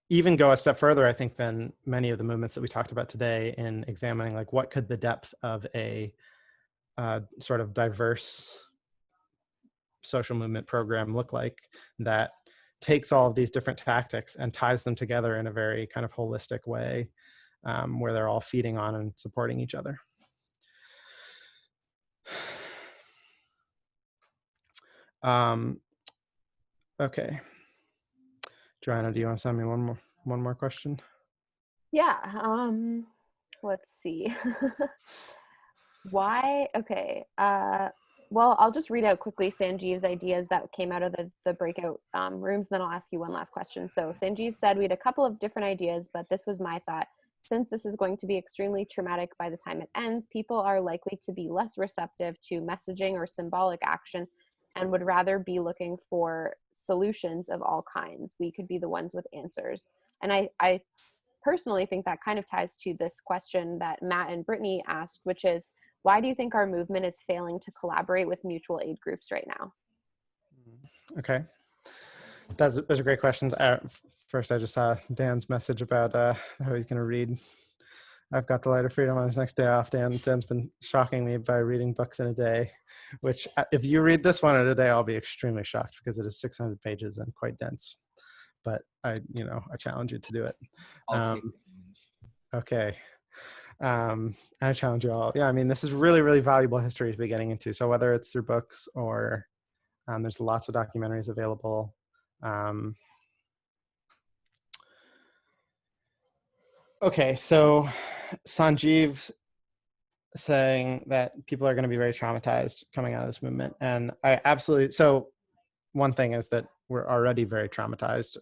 even go a step further, I think, than many of the movements that we talked about today, in examining, like, what could the depth of a sort of diverse social movement program look like that takes all of these different tactics and ties them together in a very kind of holistic way, where they're all feeding on and supporting each other. Okay. Joanna, do you want to send me one more question? Yeah. Let's see. Why? Okay. Well, I'll just read out quickly Sanjeev's ideas that came out of the breakout rooms, and then I'll ask you one last question. So Sanjeev said, we had a couple of different ideas, but this was my thought. Since this is going to be extremely traumatic by the time it ends, people are likely to be less receptive to messaging or symbolic action and would rather be looking for solutions of all kinds. We could be the ones with answers. And I personally think that kind of ties to this question that Matt and Brittany asked, which is, Why do you think our movement is failing to collaborate with mutual aid groups right now? Okay. Those are great questions. First, I just saw Dan's message about how he's going to read I've Got the Light of Freedom on his next day off. Dan's been shocking me by reading books in a day, which if you read this one in a day, I'll be extremely shocked because it is 600 pages and quite dense. But I challenge you to do it. Okay. I challenge you all. Yeah, I mean, this is really, really valuable history to be getting into. So whether it's through books or there's lots of documentaries available. Okay, so Sanjeev saying that people are going to be very traumatized coming out of this movement. And I absolutely, so one thing is that we're already very traumatized.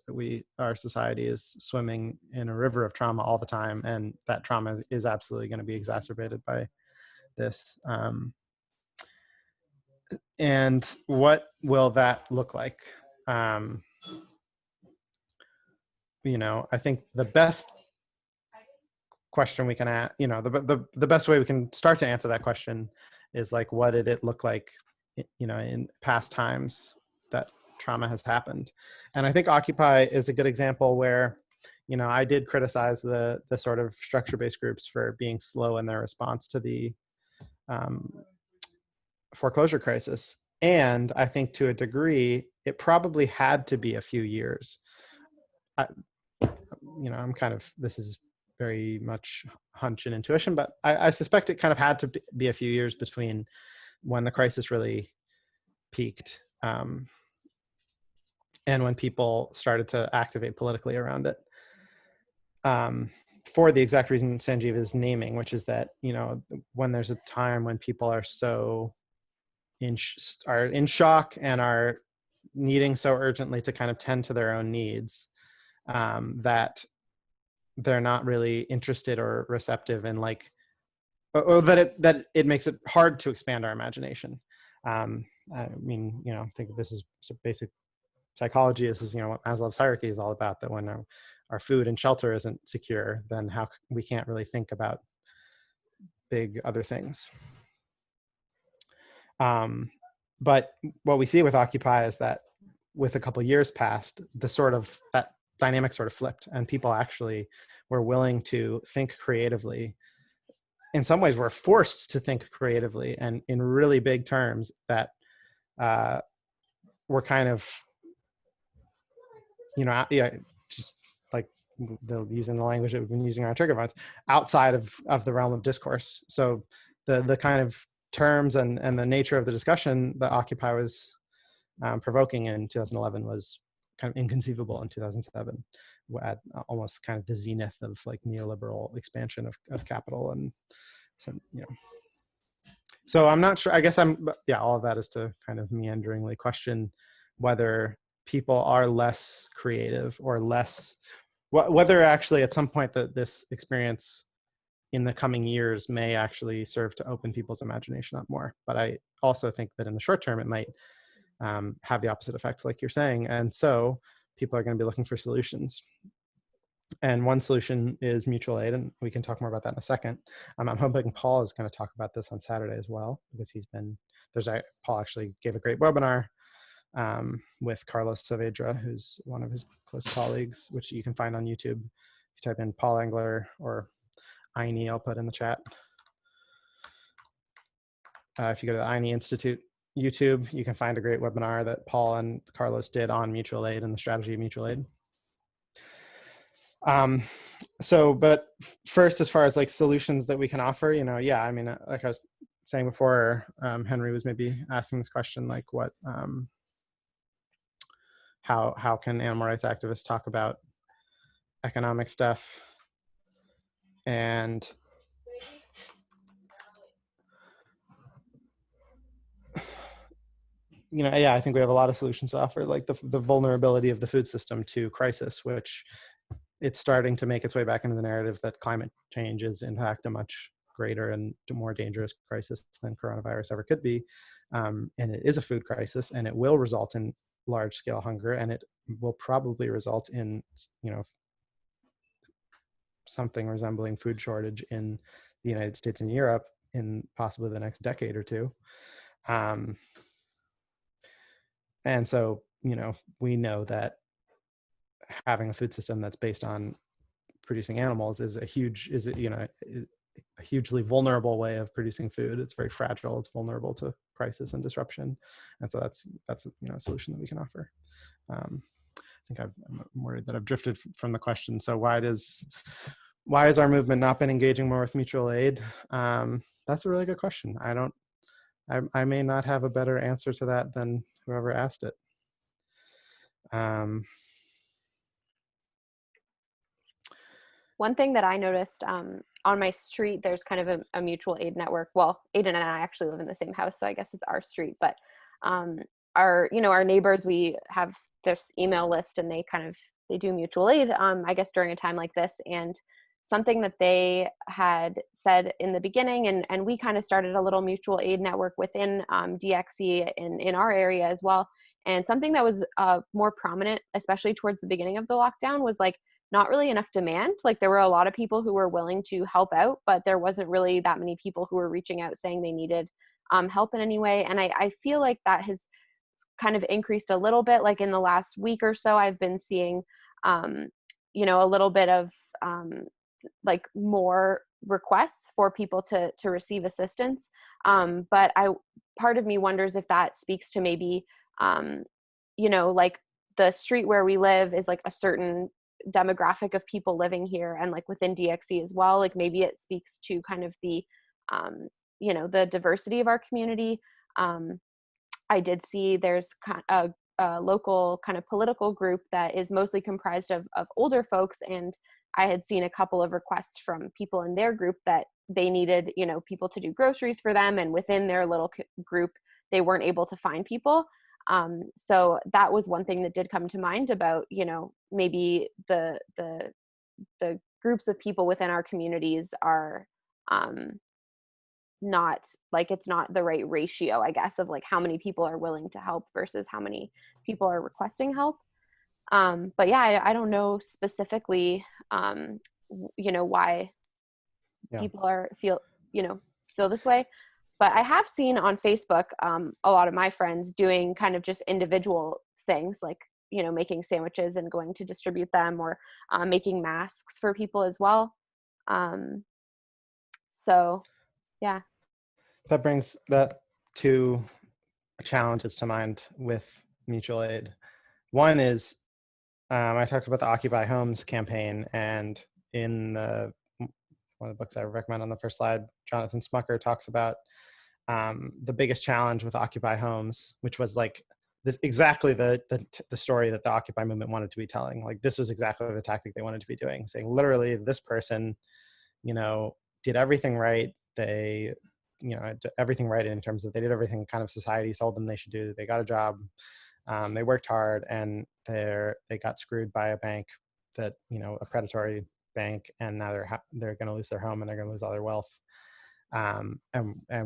Our society is swimming in a river of trauma all the time. And that trauma is absolutely going to be exacerbated by this. And what will that look like? I think the best question we can ask, the best way we can start to answer that question is like, what did it look like, in past times that trauma has happened? And I think Occupy is a good example where, I did criticize the sort of structure-based groups for being slow in their response to the foreclosure crisis. And I think to a degree, it probably had to be a few years. I'm kind of, this is very much hunch and intuition, but I suspect it kind of had to be a few years between when the crisis really peaked and when people started to activate politically around it. For the exact reason Sanjeev is naming, which is that, when there's a time when people are so in shock and are needing so urgently to kind of tend to their own needs, that they're not really interested or receptive in or that it makes it hard to expand our imagination. I think this is basic psychology. This is, what Maslow's hierarchy is all about, that when our food and shelter isn't secure, then we can't really think about big other things. But what we see with Occupy is that with a couple years past, that dynamic sort of flipped, and people actually were willing to think creatively. In some ways, we're forced to think creatively and in really big terms that we're kind of, just like using the language that we've been using around trigger points, outside of the realm of discourse. So the kind of terms and the nature of the discussion that Occupy was provoking in 2011 was kind of inconceivable in 2007, at almost kind of the zenith of like neoliberal expansion of capital. And so I'm not sure, I guess all of that is to kind of meanderingly question whether people are less creative or whether actually at some point that this experience in the coming years may actually serve to open people's imagination up more. But I also think that in the short term, it might have the opposite effect, like you're saying. And so people are going to be looking for solutions. And one solution is mutual aid, and we can talk more about that in a second. I'm hoping Paul is going to talk about this on Saturday as well, because Paul actually gave a great webinar with Carlos Saavedra, who's one of his close colleagues, which you can find on YouTube. If you type in Paul Engler or INE, I'll put in the chat. If you go to the INE Institute YouTube, you can find a great webinar that Paul and Carlos did on mutual aid and the strategy of mutual aid. But first, as far as like solutions that we can offer, like I was saying before, Henry was maybe asking this question, like how can animal rights activists talk about economic stuff? And I think we have a lot of solutions to offer, like the vulnerability of the food system to crisis, which it's starting to make its way back into the narrative that climate change is in fact a much greater and more dangerous crisis than coronavirus ever could be. And it is a food crisis, and it will result in large scale hunger, and it will probably result in, something resembling food shortage in the United States and Europe in possibly the next decade or two. And so, we know that having a food system that's based on producing animals is a hugely vulnerable way of producing food. It's very fragile. It's vulnerable to crisis and disruption. And so that's a solution that we can offer. I think I'm worried that I've drifted from the question. So why has our movement not been engaging more with mutual aid? That's a really good question. I may not have a better answer to that than whoever asked it. One thing that I noticed on my street, there's kind of a mutual aid network. Well, Aiden and I actually live in the same house, so I guess it's our street. But our neighbors, we have this email list, and they do mutual aid. I guess during a time like this, and something that they had said in the beginning, and we kind of started a little mutual aid network within DXE in our area as well. And something that was more prominent, especially towards the beginning of the lockdown, was like not really enough demand. Like there were a lot of people who were willing to help out, but there wasn't really that many people who were reaching out saying they needed help in any way. And I feel like that has kind of increased a little bit. Like in the last week or so, I've been seeing, a little bit of like more requests for people to receive assistance. But part of me wonders if that speaks to maybe, like the street where we live is like a certain demographic of people living here, and like within DXE as well, like maybe it speaks to kind of the the diversity of our community. I did see there's a local kind of political group that is mostly comprised of older folks, and I had seen a couple of requests from people in their group that they needed people to do groceries for them, and within their little group they weren't able to find people. So that was one thing that did come to mind about, maybe the groups of people within our communities are not like, it's not the right ratio, I guess, of like how many people are willing to help versus how many people are requesting help. But yeah, I don't know specifically, why people feel this way. But I have seen on Facebook a lot of my friends doing kind of just individual things, like, making sandwiches and going to distribute them, or making masks for people as well. So, yeah. That brings that two challenges to mind with mutual aid. One is, I talked about the Occupy Homes campaign, and in one of the books I recommend on the first slide, Jonathan Smucker talks about the biggest challenge with Occupy Homes, which was like exactly the story that the Occupy movement wanted to be telling. Like this was exactly the tactic they wanted to be doing, saying literally this person, did everything right. They, did everything right in terms of they did everything kind of society told them they should do. They got a job, they worked hard, and they got screwed by a bank that, a predatory bank, and now they're going to lose their home and they're going to lose all their wealth. And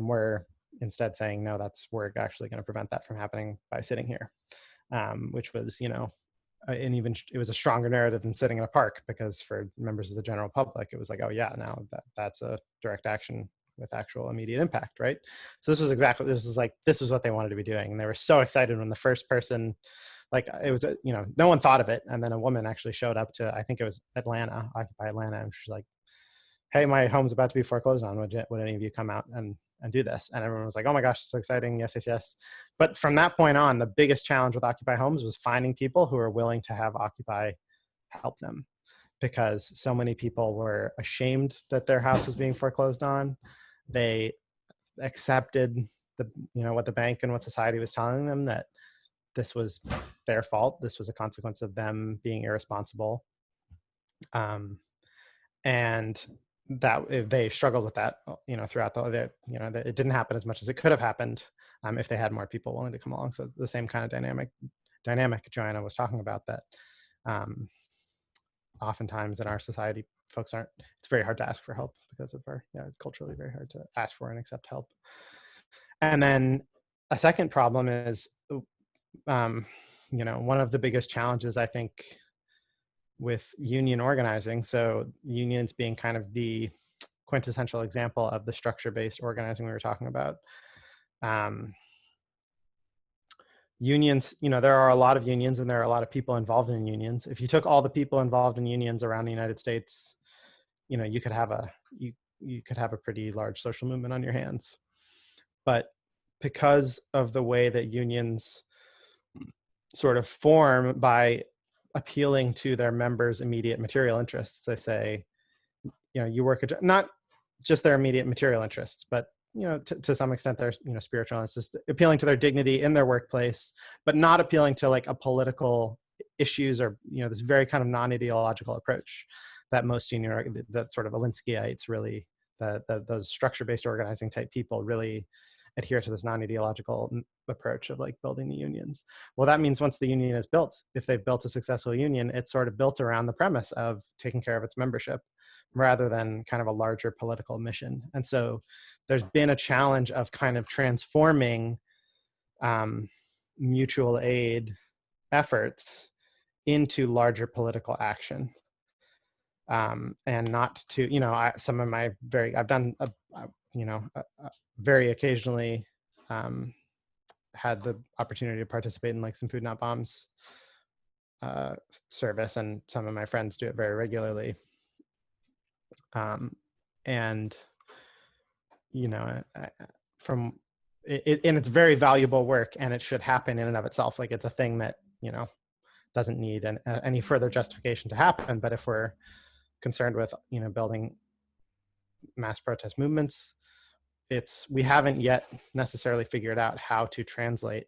we're instead saying, no, we're actually going to prevent that from happening by sitting here, which was, and even it was a stronger narrative than sitting in a park, because for members of the general public, it was like, oh yeah, now that's a direct action with actual immediate impact, right? So this was what they wanted to be doing, and they were so excited when the first person, like it was, no one thought of it, and then a woman actually showed up to, I think it was Atlanta, Occupy Atlanta, and she's like, hey, my home's about to be foreclosed on. Would any of you come out and do this? And everyone was like, oh my gosh, so exciting. Yes, yes, yes. But from that point on, the biggest challenge with Occupy Homes was finding people who are willing to have Occupy help them, because so many people were ashamed that their house was being foreclosed on. They accepted what the bank and what society was telling them, that this was their fault. This was a consequence of them being irresponsible. And that they struggled with that, throughout it didn't happen as much as it could have happened if they had more people willing to come along. So the same kind of dynamic Joanna was talking about, that oftentimes in our society, it's very hard to ask for help because of it's culturally very hard to ask for and accept help. And then a second problem is, one of the biggest challenges, I think, with union organizing, so unions being kind of the quintessential example of the structure-based organizing we were talking about. Unions, there are a lot of unions and there are a lot of people involved in unions. If you took all the people involved in unions around the United States, you could have you could have a pretty large social movement on your hands. But because of the way that unions sort of form by appealing to their members' immediate material interests, they say, you work not just their immediate material interests, but to some extent their spiritual interests, appealing to their dignity in their workplace, but not appealing to like a political issues or this very kind of non-ideological approach that most that sort of Alinskyites really, those structure-based organizing type people really adhere to this non-ideological approach of like building the unions. Well, that means once the union is built, if they've built a successful union, it's sort of built around the premise of taking care of its membership rather than kind of a larger political mission. And so there's been a challenge of kind of transforming mutual aid efforts into larger political action. And not to, some of my I've done, very occasionally had the opportunity to participate in like some Food Not Bombs service, and some of my friends do it very regularly. And from it, and it's very valuable work, and it should happen in and of itself. Like it's a thing that doesn't need any further justification to happen. But if we're concerned with building mass protest movements, we haven't yet necessarily figured out how to translate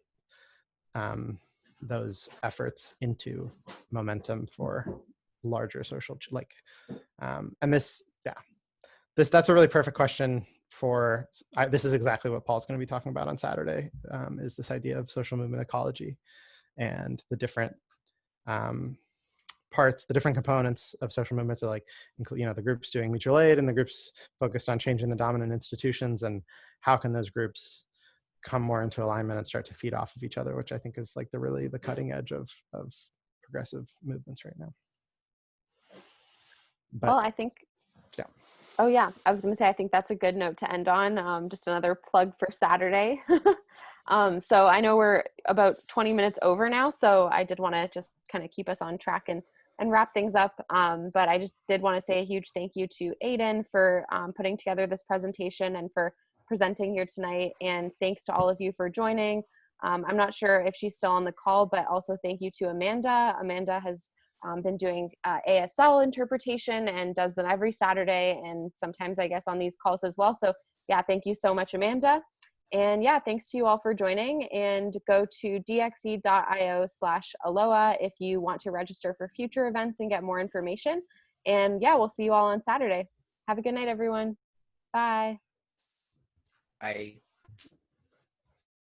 those efforts into momentum for larger social, and that's a really perfect question for, this is exactly what Paul's going to be talking about on Saturday, is this idea of social movement ecology and the different parts, the different components of social movements, are like, the groups doing mutual aid and the groups focused on changing the dominant institutions, and how can those groups come more into alignment and start to feed off of each other, which I think is like the cutting edge of progressive movements right now. But, well, I think, yeah. Oh yeah, I was going to say, I think that's a good note to end on. Just another plug for Saturday. So I know we're about 20 minutes over now, so I did want to just kind of keep us on track and wrap things up. But I just did want to say a huge thank you to Aiden for putting together this presentation and for presenting here tonight. And thanks to all of you for joining. I'm not sure if she's still on the call, but also thank you to Amanda. Amanda has been doing ASL interpretation and does them every Saturday, and sometimes I guess on these calls as well. So yeah, thank you so much, Amanda. And yeah, thanks to you all for joining, and go to dxe.io/ALOA if you want to register for future events and get more information. And yeah, we'll see you all on Saturday. Have a good night, everyone. Bye. Bye.